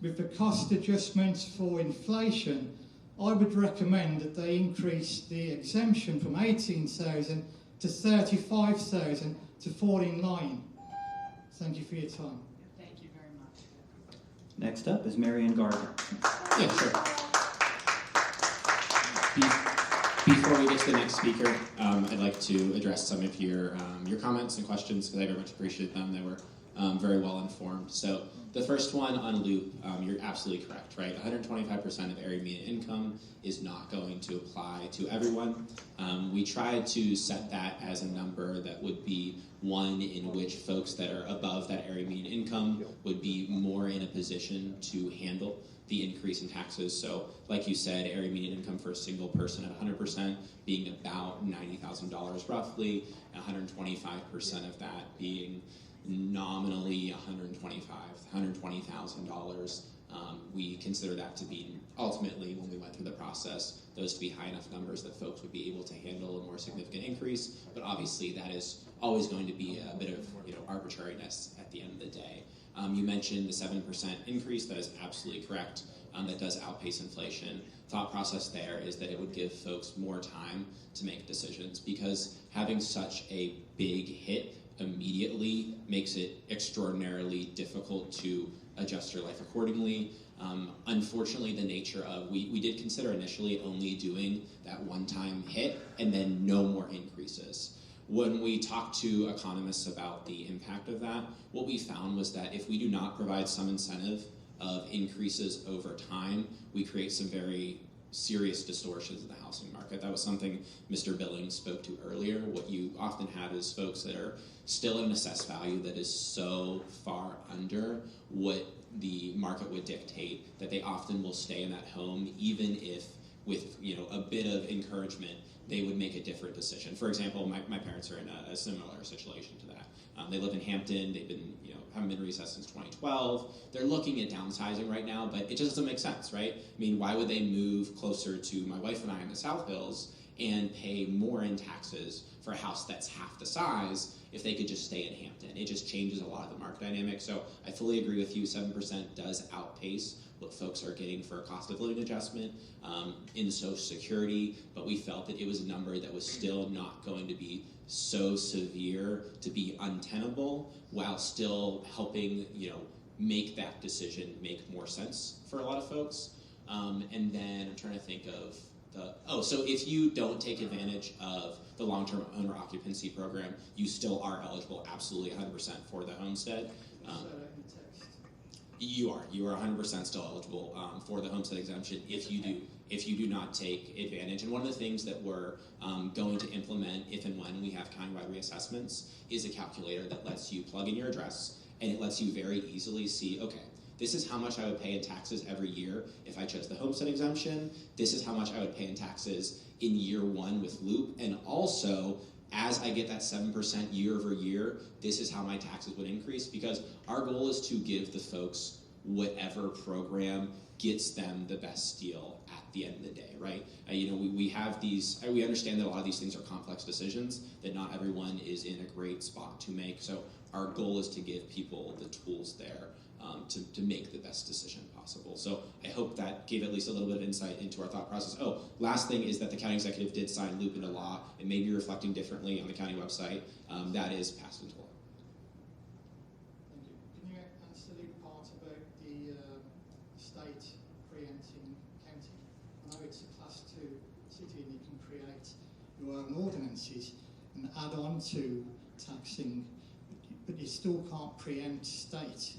with the cost adjustments for inflation, I would recommend that they increase the exemption from 18,000 to 35,000 to fall in line. Thank you for your time. Thank you very much. Next up is Marion Gardner. Yeah, sure. Before we get to the next speaker, I'd like to address some of your comments and questions, because I very much appreciate them. They were very well informed. So the first one on Loop, you're absolutely correct, right? 125% of area median income is not going to apply to everyone. We tried to set that as a number that would be one in which folks that are above that area median income would be more in a position to handle the increase in taxes. So like you said, area median income for a single person at 100% being about $90,000 roughly, 125% of that being nominally $120,000. We consider that to be ultimately, when we went through the process, those to be high enough numbers that folks would be able to handle a more significant increase. But obviously that is always going to be a bit of arbitrariness at the end of the day. You mentioned the 7% increase. That is absolutely correct. That does outpace inflation. Thought process there is that it would give folks more time to make decisions, because having such a big hit immediately makes it extraordinarily difficult to adjust your life accordingly. Unfortunately, the nature of, we did consider initially only doing that one-time hit and then no more increases. When we talked to economists about the impact of that, what we found was that if we do not provide some incentive of increases over time, we create some very serious distortions in the housing market. That was something Mr. Billings spoke to earlier. What you often have is folks that are still at an assessed value that is so far under what the market would dictate that they often will stay in that home, even if with a bit of encouragement they would make a different decision. For example, my parents are in a similar situation to that. They live in Hampton. They've been haven't been reassessed since 2012. They're looking at downsizing right now, but it just doesn't make sense, right? I mean, why would they move closer to my wife and I in the South Hills and pay more in taxes for a house that's half the size if they could just stay in Hampton? It just changes a lot of the market dynamic. So I fully agree with you, 7% does outpace what folks are getting for a cost of living adjustment in Social Security, but we felt that it was a number that was still not going to be so severe to be untenable while still helping, make that decision make more sense for a lot of folks. And then I'm trying to think of so if you don't take advantage of the long-term owner occupancy program, you still are eligible absolutely 100% for the homestead. You are 100% still eligible for the homestead exemption if you do not take advantage. And one of the things that we're going to implement if and when we have countywide reassessments is a calculator that lets you plug in your address, and it lets you very easily see, okay, this is how much I would pay in taxes every year if I chose the homestead exemption. This is how much I would pay in taxes in year one with Loop. And also, as I get that 7% year over year, this is how my taxes would increase, because our goal is to give the folks whatever program gets them the best deal at the end of the day, right? We have these, we understand that a lot of these things are complex decisions that not everyone is in a great spot to make. So our goal is to give people the tools there to make the best decision possible. So I hope that gave at least a little bit of insight into our thought process. Oh, last thing is that the county executive did sign Loop into law. It may be reflecting differently on the county website. That is passed into law. Thank you. Can you answer the part about the state preempting county? I know it's a class 2 city and you can create your own ordinances and add on to taxing, but you still can't preempt state.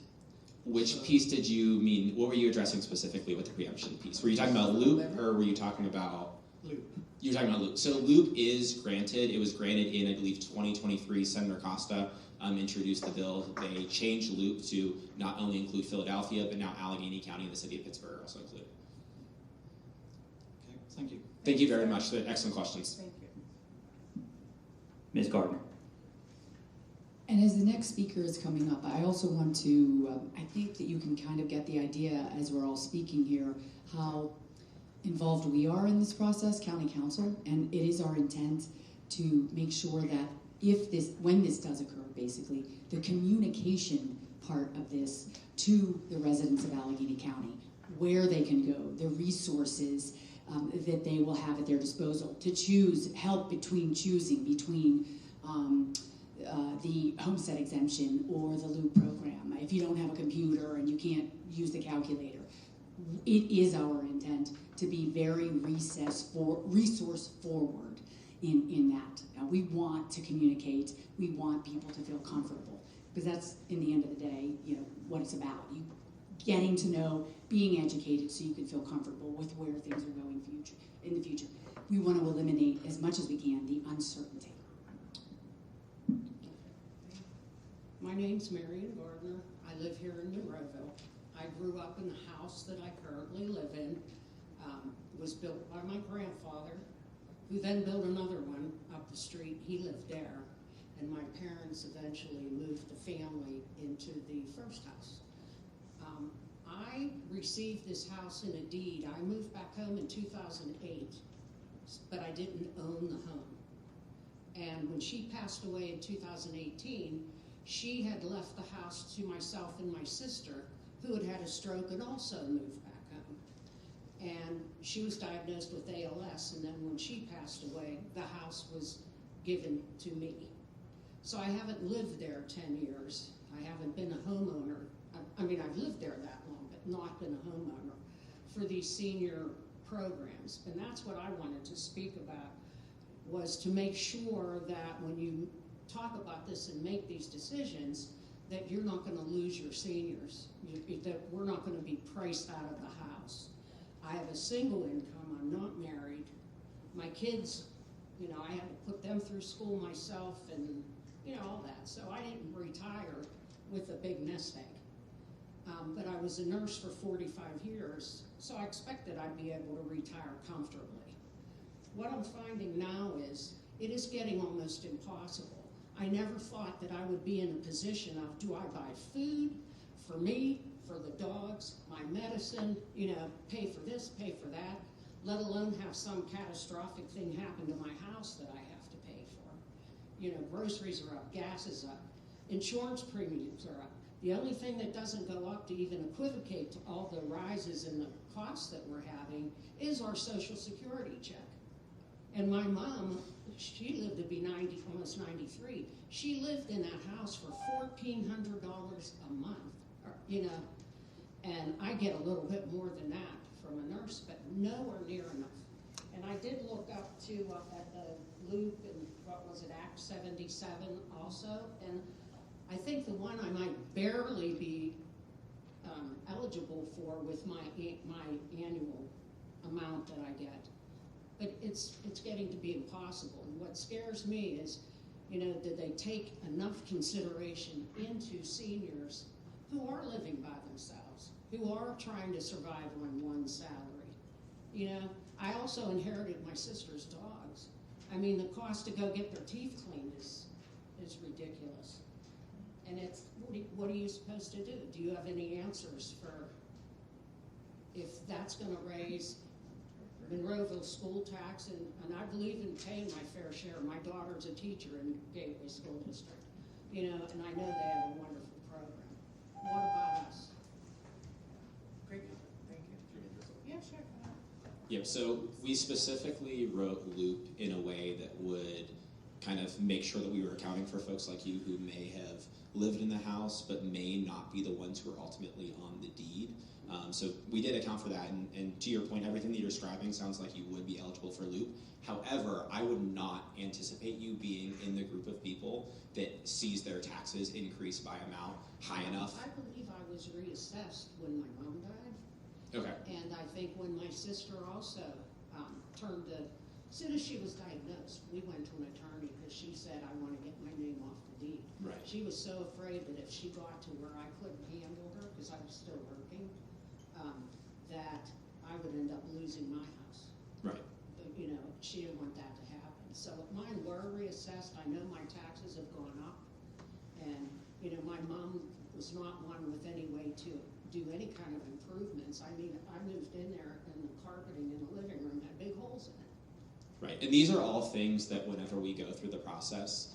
Which piece did you mean? What were you addressing specifically with the preemption piece? Were you talking about Loop, or were you talking about Loop? You were talking about Loop. So Loop is granted. It was granted in, I believe, 2023. Senator Costa introduced the bill. They changed Loop to not only include Philadelphia, but now Allegheny County and the city of Pittsburgh are also included. Okay, thank you. Thank you very much. Excellent questions. Thank you. Ms. Gardner. And as the next speaker is coming up, I also want to, I think that you can kind of get the idea as we're all speaking here, how involved we are in this process, County Council, and it is our intent to make sure that when this does occur, basically, the communication part of this to the residents of Allegheny County, where they can go, the resources that they will have at their disposal to choose, help choosing between the homestead exemption or the Loop program. If you don't have a computer and you can't use the calculator, it is our intent to be very resource forward in that. We want to communicate. We want people to feel comfortable, because that's, in the end of the day, what it's about. You getting to know, being educated, so you can feel comfortable with where things are going in the future. We want to eliminate as much as we can the uncertainty. My name's Marion Gardner. I live here in Monroeville. I grew up in the house that I currently live in. Was built by my grandfather, who then built another one up the street. He lived there, and my parents eventually moved the family into the first house. I received this house in a deed. I moved back home in 2008, but I didn't own the home. And when she passed away in 2018, she had left the house to myself and my sister, who had had a stroke and also moved back home. And she was diagnosed with ALS, and then when she passed away, the house was given to me. So I haven't lived there 10 years. I haven't been a homeowner. I mean, I've lived there that long, but not been a homeowner for these senior programs. And that's what I wanted to speak about, was to make sure that when you talk about this and make these decisions, that you're not going to lose your seniors, that we're not going to be priced out of the house. I have a single income. I'm not married. My kids, I had to put them through school myself and, all that. So I didn't retire with a big nest egg. But I was a nurse for 45 years, so I expected I'd be able to retire comfortably. What I'm finding now is it is getting almost impossible. I never thought that I would be in a position of, do I buy food for me, for the dogs, my medicine, pay for this, pay for that, let alone have some catastrophic thing happen to my house that I have to pay for. Groceries are up, gas is up, insurance premiums are up. The only thing that doesn't go up to even equivocate to all the rises in the costs that we're having is our Social Security check. And my mom, she lived to be 90, almost 93. She lived in that house for $1,400 a month, and I get a little bit more than that from a nurse, but nowhere near enough. And I did look up to at the loop and what was it, Act 77 also, and I think the one I might barely be eligible for with my annual amount that I get. But it's getting to be impossible. And what scares me is, did they take enough consideration into seniors who are living by themselves, who are trying to survive on one salary? I also inherited my sister's dogs. I mean, the cost to go get their teeth cleaned is ridiculous. And it's, what are you supposed to do? Do you have any answers for if that's going to raise Monroeville school tax, and I believe in paying my fair share. My daughter's a teacher in Gateway School District, and I know they have a wonderful program. What about us? Great, thank you. Yeah, sure. Yep, so we specifically wrote Loop in a way that would kind of make sure that we were accounting for folks like you who may have lived in the house but may not be the ones who are ultimately on the deed. So we did account for that, and to your point, everything that you're describing sounds like you would be eligible for Loop. However, I would not anticipate you being in the group of people that sees their taxes increase by amount high enough. I believe I was reassessed when my mom died. Okay. And I think when my sister also turned to, as soon as she was diagnosed, we went to an attorney because she said, I want to get my name off the deed. Right. She was so afraid that if she got to where I couldn't handle her, because I was still working, that I would end up losing my house. Right. She didn't want that to happen. So mine were reassessed. I know my taxes have gone up. And, my mom was not one with any way to do any kind of improvements. I mean, I moved in there and the carpeting in the living room had big holes in it. Right, and these are all things that whenever we go through the process,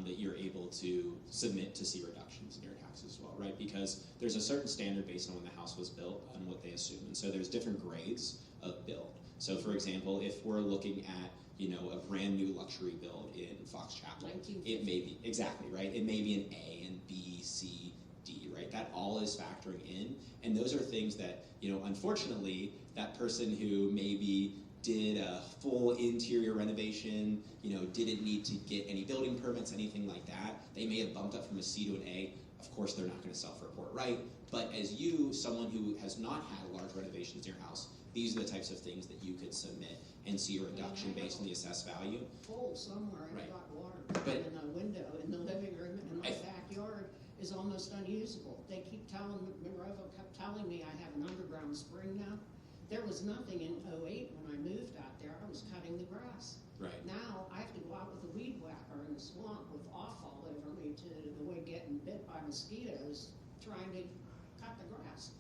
that you're able to submit to see reductions in your taxes as well, right? Because there's a certain standard based on when the house was built and what they assume. And so there's different grades of build. So for example, if we're looking at, a brand new luxury build in Fox Chapel, it may be, exactly, right? It may be an A and B, C, D, right? That all is factoring in. And those are things that, unfortunately, that person who maybe did a full interior renovation, didn't need to get any building permits, anything like that. They may have bumped up from a C to an A. Of course, they're not going to self-report, right? But as you, someone who has not had large renovations in your house, these are the types of things that you could submit and see a reduction based on the assessed value. Hole somewhere and Right. it got water But in a window in the living room, and my backyard is almost unusable. They keep Monroeville kept telling me I have an underground spring now. There was nothing in 2008 when I moved out there. I was cutting the grass. Right. Now I have to go out with a weed whacker in the swamp with off all over me to avoid getting bit by mosquitoes trying to cut the grass.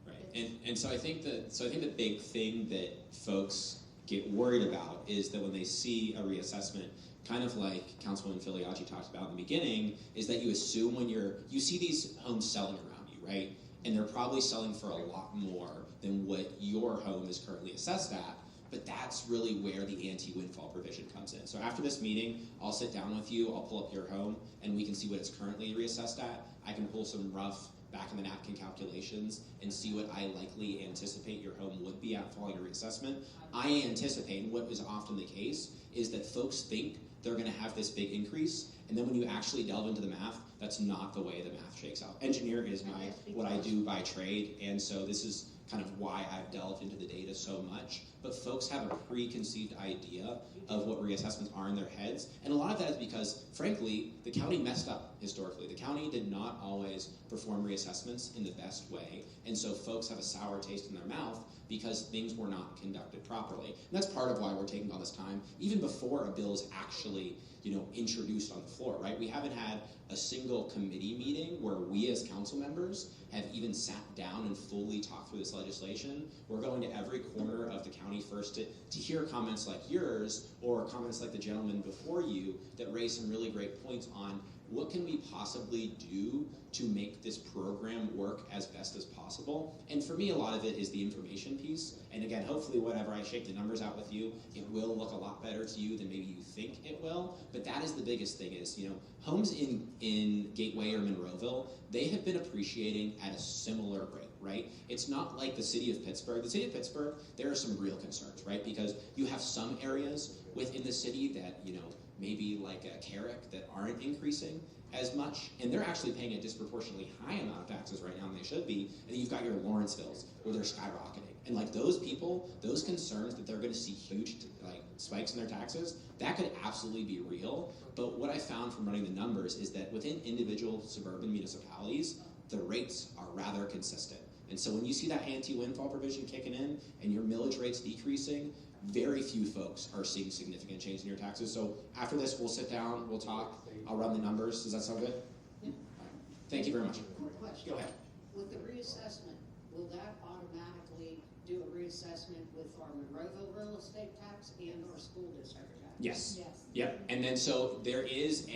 Right, and so I think the big thing that folks get worried about is that when they see a reassessment, kind of like Councilwoman Filiaggi talked about in the beginning, is that you assume when you see these homes selling around you, right? And they're probably selling for a lot more than what your home is currently assessed at, but that's really where the anti-windfall provision comes in. So after this meeting, I'll sit down with you, I'll pull up your home, and we can see what it's currently reassessed at. I can pull some rough back in the napkin calculations and see what I likely anticipate your home would be at following a reassessment. I anticipate, and what is often the case, is that folks think they're going to have this big increase, and then when you actually delve into the math, that's not the way the math shakes out. Engineer is what I do by trade, and so this is kind of why I've delved into the data so much. But folks have a preconceived idea of what reassessments are in their heads, and a lot of that is because, frankly, the county messed up historically. The county did not always perform reassessments in the best way, and so folks have a sour taste in their mouth because things were not conducted properly. And that's part of why we're taking all this time, even before a bill is actually, introduced on the floor, right? We haven't had a single committee meeting where we as council members have even sat down and fully talked through this legislation. We're going to every corner of the county first to hear comments like yours or comments like the gentleman before you that raise some really great points on what can we possibly do to make this program work as best as possible. And for me, a lot of it is the information piece. And again, hopefully whenever I shake the numbers out with you, it will look a lot better to you than maybe you think it will. But that is the biggest thing is, homes in Gateway or Monroeville, they have been appreciating at a similar rate, right? It's not like the city of Pittsburgh. The city of Pittsburgh, there are some real concerns, right? Because you have some areas within the city that, maybe like a Carrick that aren't increasing as much, and they're actually paying a disproportionately high amount of taxes right now than they should be. And then you've got your Lawrencevilles where they're skyrocketing. And like those people, those concerns that they're going to see huge spikes in their taxes, that could absolutely be real. But what I found from running the numbers is that within individual suburban municipalities, the rates are rather consistent. And so when you see that anti-windfall provision kicking in and your millage rates decreasing, very few folks are seeing significant change in your taxes. So after this, we'll sit down, we'll talk, I'll run the numbers. Does that sound good? Yeah. Thank you very much. Quick question. Go ahead. With the reassessment, will that automatically do a reassessment with our Monroeville real estate tax and our school district tax? Yes. Yes. Yep. And then so there is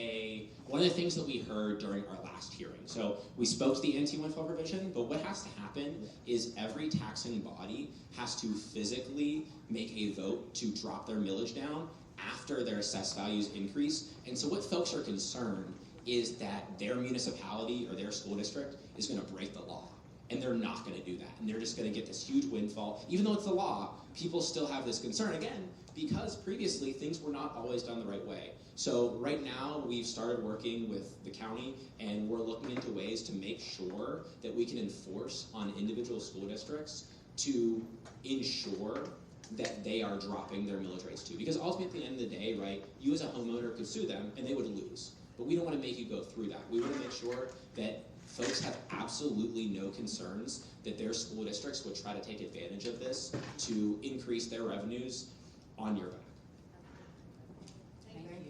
one of the things that we heard during our last hearing. So we spoke to the anti-windfall provision, but what has to happen is every taxing body has to physically make a vote to drop their millage down after their assessed values increase. And so what folks are concerned is that their municipality or their school district is going to break the law. And they're not going to do that. And they're just going to get this huge windfall. Even though it's the law, people still have this concern, again, because previously things were not always done the right way. So right now we've started working with the county and we're looking into ways to make sure that we can enforce on individual school districts to ensure that they are dropping their millage rates too. Because ultimately at the end of the day, right, you as a homeowner could sue them and they would lose. But we don't want to make you go through that. We want to make sure that folks have absolutely no concerns that their school districts would try to take advantage of this to increase their revenues on your back.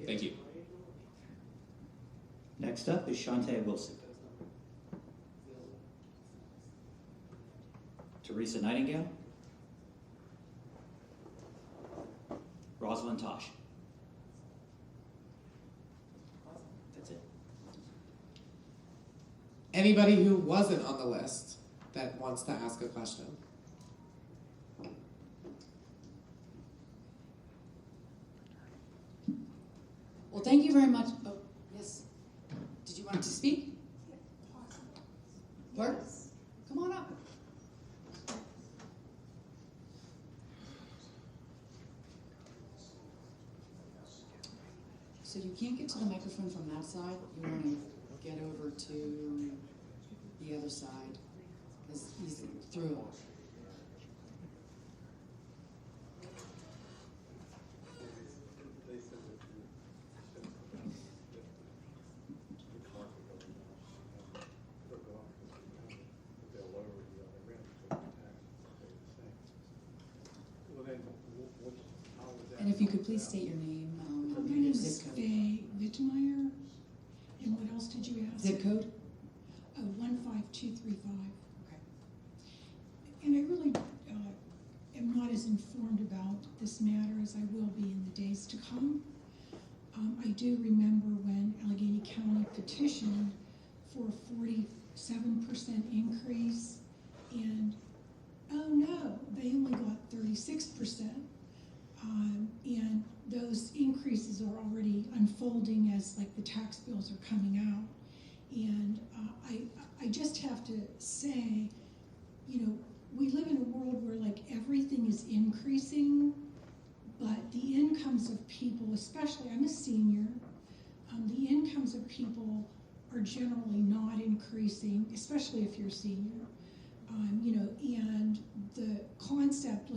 Thank you. Next up is Shantae Wilson. Teresa Nightingale. Rosalind Tosh. That's it. Anybody who wasn't on the list that wants to ask a question? Well, thank you very much. Oh, yes. Did you want to speak? Where? Come on up. So you can't get to the microphone from that side. You want to get over to the other side, because he's through. And if you could please state your name. My name is Faye Wittmeyer. And what else did you ask? Zip code? 15235. Okay. And I really am not as informed about this matter as I will be in the days to come. I do remember when Allegheny County petitioned for a 47% increase, and oh no, they only got 36%. And those increases are already unfolding as like the tax bills are coming out. And I just have to say, we live in a world where like everything is increasing, but the incomes of people, especially, I'm a senior, the incomes of people are generally not increasing, especially if you're a senior. And the concept,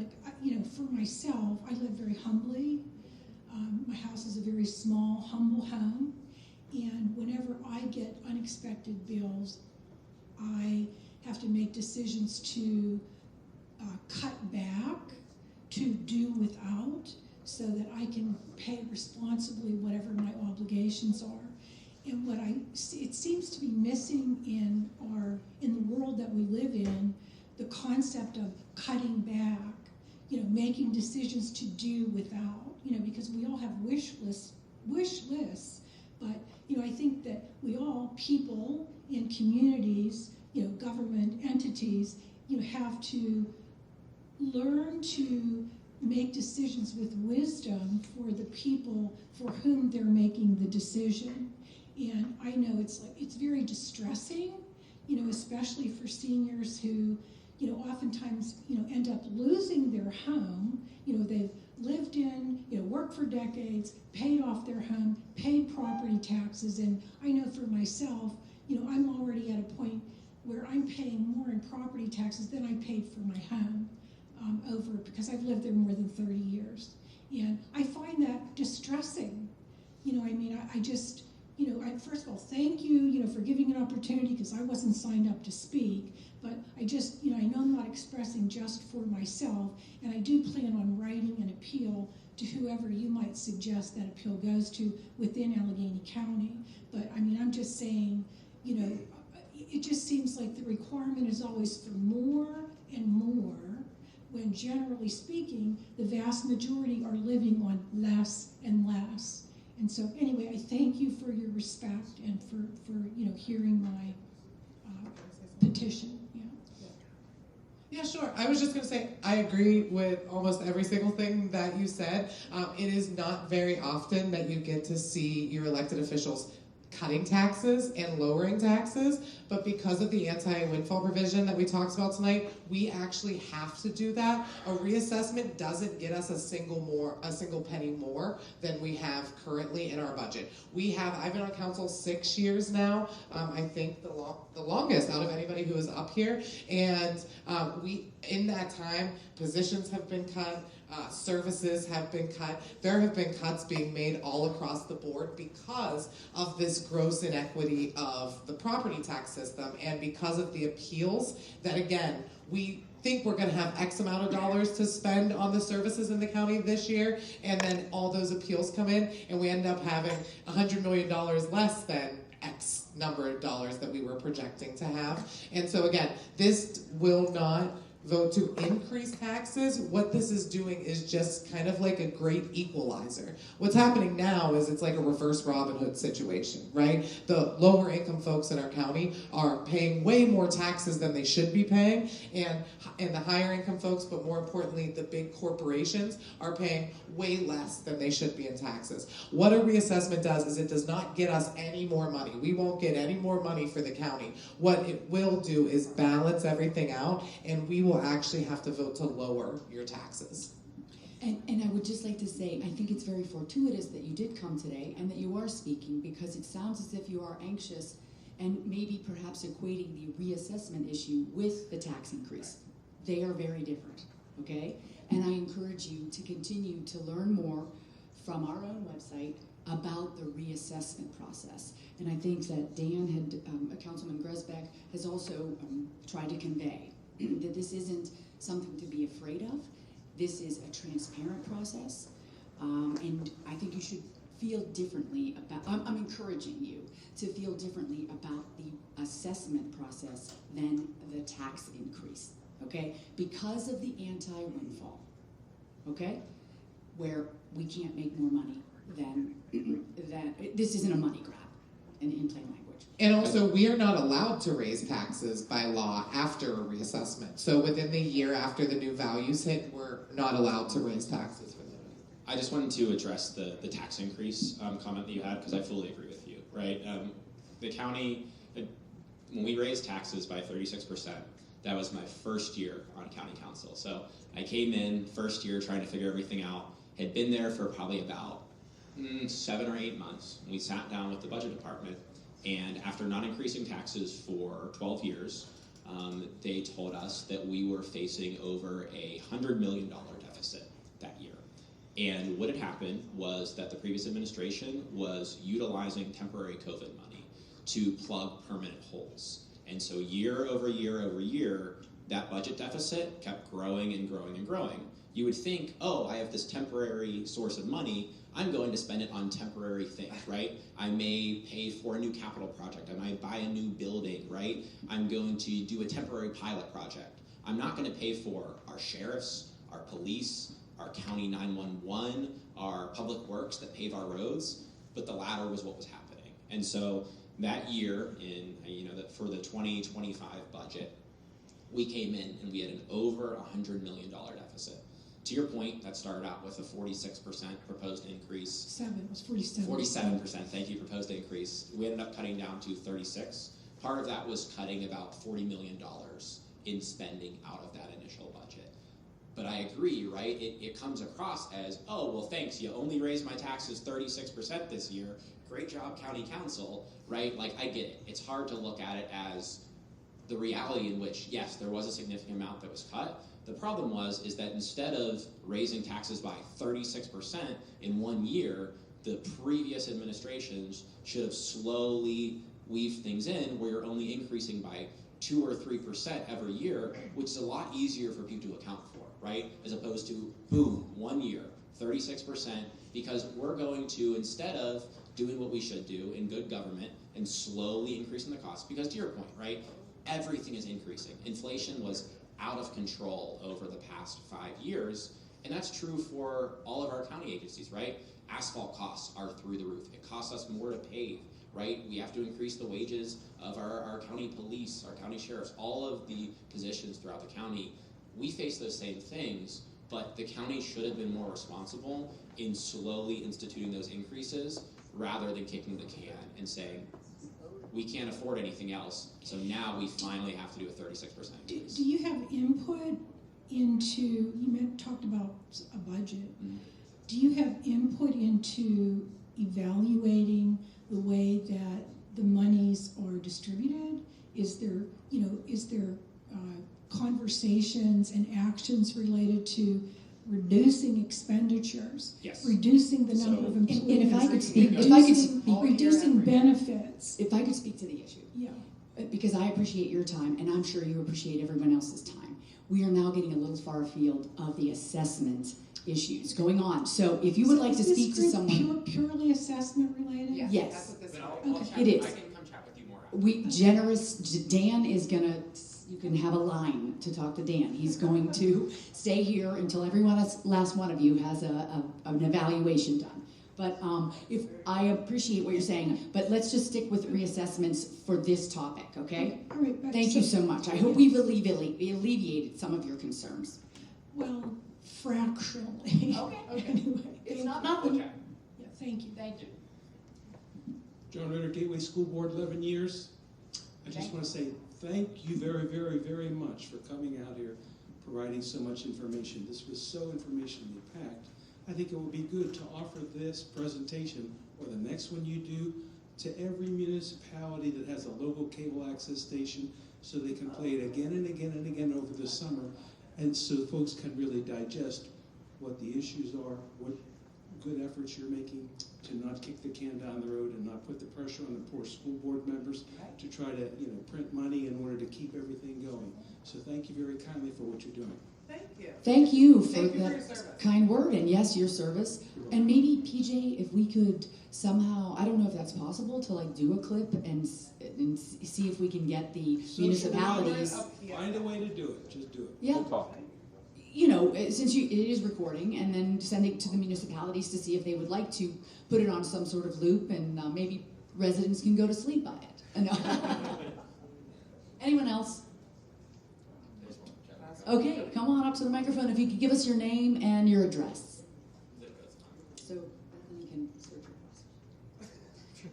for myself, I live very humbly. My house is a very small, humble home. And whenever I get unexpected bills, I have to make decisions to cut back, to do without, so that I can pay responsibly whatever my obligations are. And it seems to be missing in the world that we live in, the concept of cutting back, making decisions to do without, because we all have wish lists, but, I think that we all, people in communities, government entities, have to learn to make decisions with wisdom for the people for whom they're making the decision. And I know it's very distressing, especially for seniors who, oftentimes, end up losing their home. They've lived in, worked for decades, paid off their home, paid property taxes, and I know for myself, I'm already at a point where I'm paying more in property taxes than I paid for my home because I've lived there more than 30 years. And I find that distressing. I just, first of all, thank you, for giving an opportunity because I wasn't signed up to speak, but I just, I know I'm not expressing just for myself, and I do plan on writing an appeal to whoever you might suggest that appeal goes to within Allegheny County. But I'm just saying, it just seems like the requirement is always for more and more, when generally speaking, the vast majority are living on less and less. And so anyway, I thank you for your respect and for hearing my petition. Yeah, sure. I was just going to say, I agree with almost every single thing that you said. It is not very often that you get to see your elected officials cutting taxes and lowering taxes, but because of the anti-windfall provision that we talked about tonight, we actually have to do that. A reassessment doesn't get us a single penny more than we have currently in our budget. I've been on council 6 years now, I think the longest out of anybody who is up here, and in that time, positions have been cut, services have been cut. There have been cuts being made all across the board because of this gross inequity of the property tax system and because of the appeals that, again, we think we're going to have X amount of dollars to spend on the services in the county this year, and then all those appeals come in and we end up having $100 million less than X number of dollars that we were projecting to have. And so again, this will not vote to increase taxes. What this is doing is just kind of like a great equalizer. What's happening now is it's like a reverse Robin Hood situation, right? The lower income folks in our county are paying way more taxes than they should be paying, and the higher income folks, but more importantly, the big corporations are paying way less than they should be in taxes. What a reassessment does is it does not get us any more money. We won't get any more money for the county. What it will do is balance everything out, and we will actually have to vote to lower your taxes. And I would just like to say, I think it's very fortuitous that you did come today and that you are speaking, because it sounds as if you are anxious and maybe perhaps equating the reassessment issue with the tax increase. They are very different, okay? And I encourage you to continue to learn more from our own website about the reassessment process. And I think that Dan Councilman Gresbeck has also tried to convey that this isn't something to be afraid of. This is a transparent process, and I think you should feel differently about, I'm encouraging you to feel differently about the assessment process than the tax increase, okay? Because of the anti-windfall, okay? Where we can't make more money than this isn't a money grab in plain language. And also, we are not allowed to raise taxes by law after a reassessment. So within the year after the new values hit, we're not allowed to raise taxes. I just wanted to address the tax increase comment that you had, because I fully agree with you, right? The county, when we raised taxes by 36%, that was my first year on county council. So I came in first year trying to figure everything out, had been there for probably about 7 or 8 months. We sat down with the budget department, and after not increasing taxes for 12 years, they told us that we were facing over a $100 million deficit that year. And what had happened was that the previous administration was utilizing temporary COVID money to plug permanent holes. And so year over year over year, that budget deficit kept growing and growing and growing. You would think, oh, I have this temporary source of money, I'm going to spend it on temporary things, right? I may pay for a new capital project, I might buy a new building, right? I'm going to do a temporary pilot project. I'm not going to pay for our sheriffs, our police, our county 911, our public works that pave our roads, but the latter was what was happening. And so that year, for the 2025 budget, we came in and we had an over $100 million deficit. To your point, that started out with a 46% proposed increase. It was 47. 47%, thank you, proposed increase. We ended up cutting down to 36. Part of that was cutting about $40 million in spending out of that initial budget. But I agree, right? It comes across as, oh, well, thanks, you only raised my taxes 36% this year. Great job, county council, right? Like, I get it. It's hard to look at it as the reality in which, yes, there was a significant amount that was cut. The problem is that instead of raising taxes by 36% in 1 year, the previous administrations should have slowly weaved things in where you're only increasing by 2 or 3% every year, which is a lot easier for people to account for, right? As opposed to, boom, 1 year, 36%, because we're going to, instead of doing what we should do in good government and slowly increasing the cost, because to your point, right, everything is increasing. Inflation was out of control over the past 5 years, and that's true for all of our county agencies, right? Asphalt costs are through the roof. It costs us more to pave, right? We have to increase the wages of our county police, our county sheriffs, all of the positions throughout the county. We face those same things, but the county should have been more responsible in slowly instituting those increases rather than kicking the can and saying, we can't afford anything else, so now we finally have to do a 36% increase. Do you have input into, talked about a budget, do you have input into evaluating the way that the monies are distributed? Is there conversations and actions related to reducing expenditures, yes, reducing the number of employees, and if I could speak, reducing benefits? If I could speak to the issue, yeah, because I appreciate your time, and I'm sure you appreciate everyone else's time. We are now getting a little far afield of the assessment issues going on. So if you would like to speak to someone, purely assessment related. Yes. That's what this is. Okay. It is. I can come chat with you more. Dan is gonna, you can have a line to talk to Dan. He's going to stay here until last one of you has an evaluation done. But if I appreciate what you're saying, but let's just stick with reassessments for this topic, okay? All right. Thank you so much. I hope we've alleviated some of your concerns. Well, fractionally. Okay. Anyway. It's not nothing. Yeah, thank you. Thank you. John Ritter, Gateway School Board, 11 years. I just want to say thank you very, very, very much for coming out here, providing so much information. This was so informationally packed. I think it would be good to offer this presentation, or the next one you do, to every municipality that has a local cable access station so they can play it again and again and again over the summer, and so folks can really digest what the issues are, what good efforts you're making to not kick the can down the road and not put the pressure on the poor school board members to try to print money in order to keep everything going. So thank you very kindly for what you're doing. Thank you for that kind word, and yes, your service. And maybe, PJ, if we could somehow, I don't know if that's possible, to do a clip and see if we can get the municipalities. Find a way to do it. Just do it. Yeah. Since it is recording, and then send it to the municipalities to see if they would like to put it on some sort of loop, and maybe residents can go to sleep by it. Anyone else? Okay, come on up to the microphone. If you could give us your name and your address. So Bethany can search your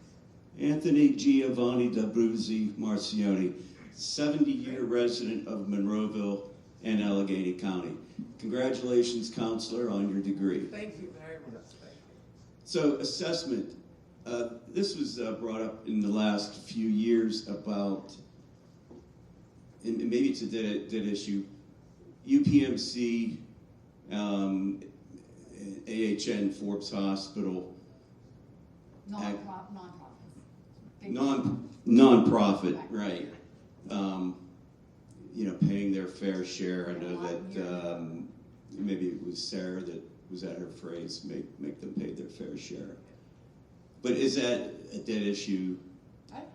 Anthony Giovanni D'Abruzzi Marcioni, 70-year resident of Monroeville and Allegheny County. Congratulations, Counselor, on your degree. Thank you very much. So, assessment. This was brought up in the last few years about, and maybe it's a dead issue, UPMC, AHN, Forbes Hospital. Non-profit. Non-profit, right. paying their fair share. I know that maybe it was Sarah that was at her phrase, make them pay their fair share. But is that a dead issue?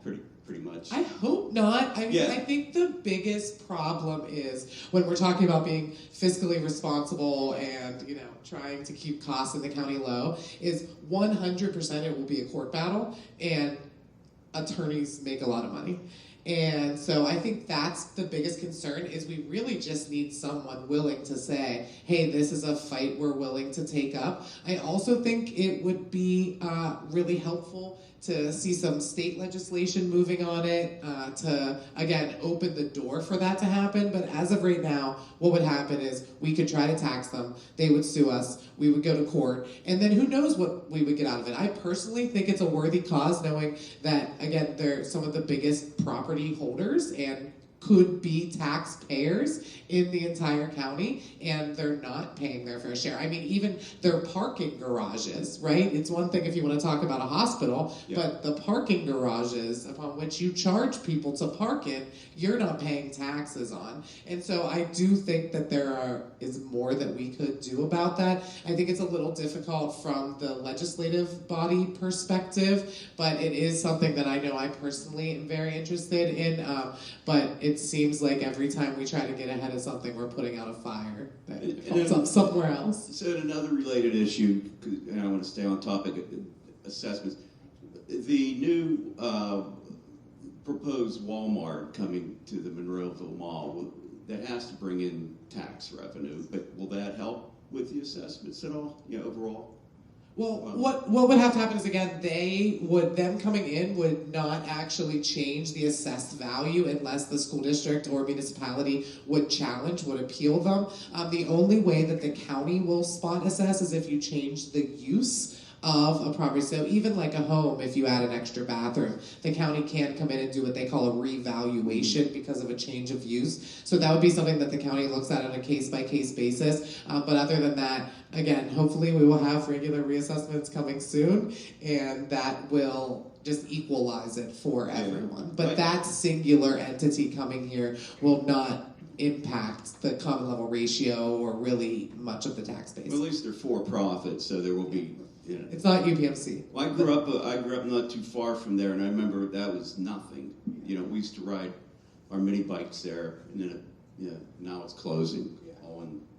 Pretty much. I hope not. I mean, Yeah. I think the biggest problem is when we're talking about being fiscally responsible and, trying to keep costs in the county low, is 100% it will be a court battle, and attorneys make a lot of money. And so I think that's the biggest concern, is we really just need someone willing to say, hey, this is a fight we're willing to take up. I also think it would be really helpful to see some state legislation moving on it to, again, open the door for that to happen. But as of right now, what would happen is we could try to tax them, they would sue us, we would go to court, and then who knows what we would get out of it. I personally think it's a worthy cause, knowing that, again, they're some of the biggest property holders and could be taxpayers in the entire county, and they're not paying their fair share. I mean, even their parking garages, right? It's one thing if you want to talk about a hospital, but the parking garages upon which you charge people to park in, you're not paying taxes on. And so I do think that there is more that we could do about that. I think it's a little difficult from the legislative body perspective, but it is something that I know I personally am very interested in. But it seems like every time we try to get ahead of something, we're putting out a fire that comes up somewhere else. So another related issue, and I want to stay on topic, assessments. The new proposed Walmart coming to the Monroeville Mall, that has to bring in tax revenue, but will that help with the assessments at all, overall? Well, what would have to happen is, again, them coming in would not actually change the assessed value unless the school district or municipality would appeal them. The only way that the county will spot assess is if you change the use of a property. So even like a home, if you add an extra bathroom, the county can come in and do what they call a revaluation because of a change of use. So that would be something that the county looks at on a case-by-case basis. But other than that, again, hopefully we will have regular reassessments coming soon, and that will just equalize it for everyone. But that singular entity coming here will not impact the common level ratio or really much of the tax base. Well, at least they're for profit, so there will be. It's not UPMC. Well, I grew up not too far from there, and I remember that was nothing. We used to ride our mini bikes there, and then now it's closing.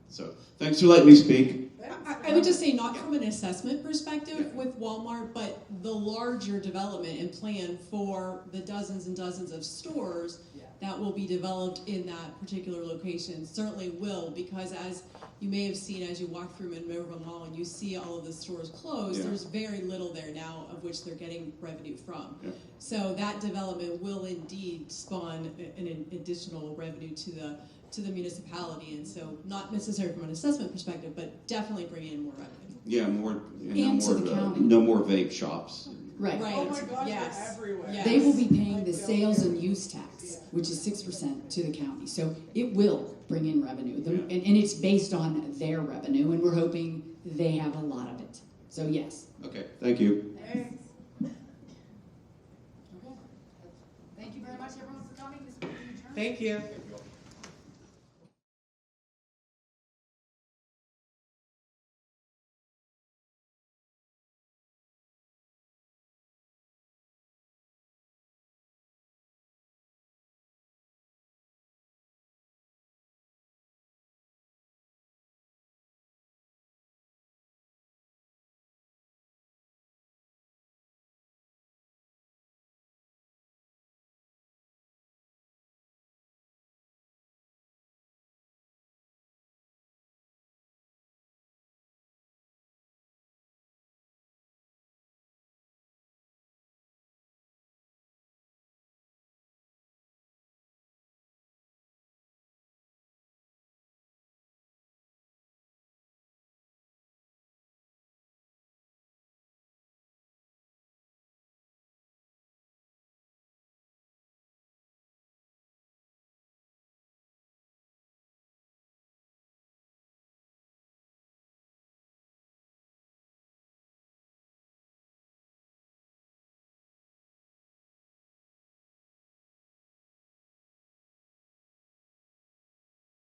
So thanks for letting me speak. I would just say, not from an assessment perspective with Walmart, but the larger development and plan for the dozens and dozens of stores that will be developed in that particular location certainly will, because as you may have seen as you walk through Monroeville Mall and you see all of the stores closed, there's very little there now of which they're getting revenue from. So that development will indeed spawn an additional revenue to the municipality, and so not necessarily from an assessment perspective, but definitely bringing in more revenue. Yeah, more, And to the county. no more vape shops. Right. Right. Oh my gosh, Yes. they're everywhere. Yes. They will be paying the sales and use tax, which is 6% to the county. So it will bring in revenue. And it's based on their revenue, and we're hoping they have a lot of it. So yes. Okay, thank you. Thanks. Okay. Thank you very much, everyone, for coming. This meeting is adjourned. Thank you.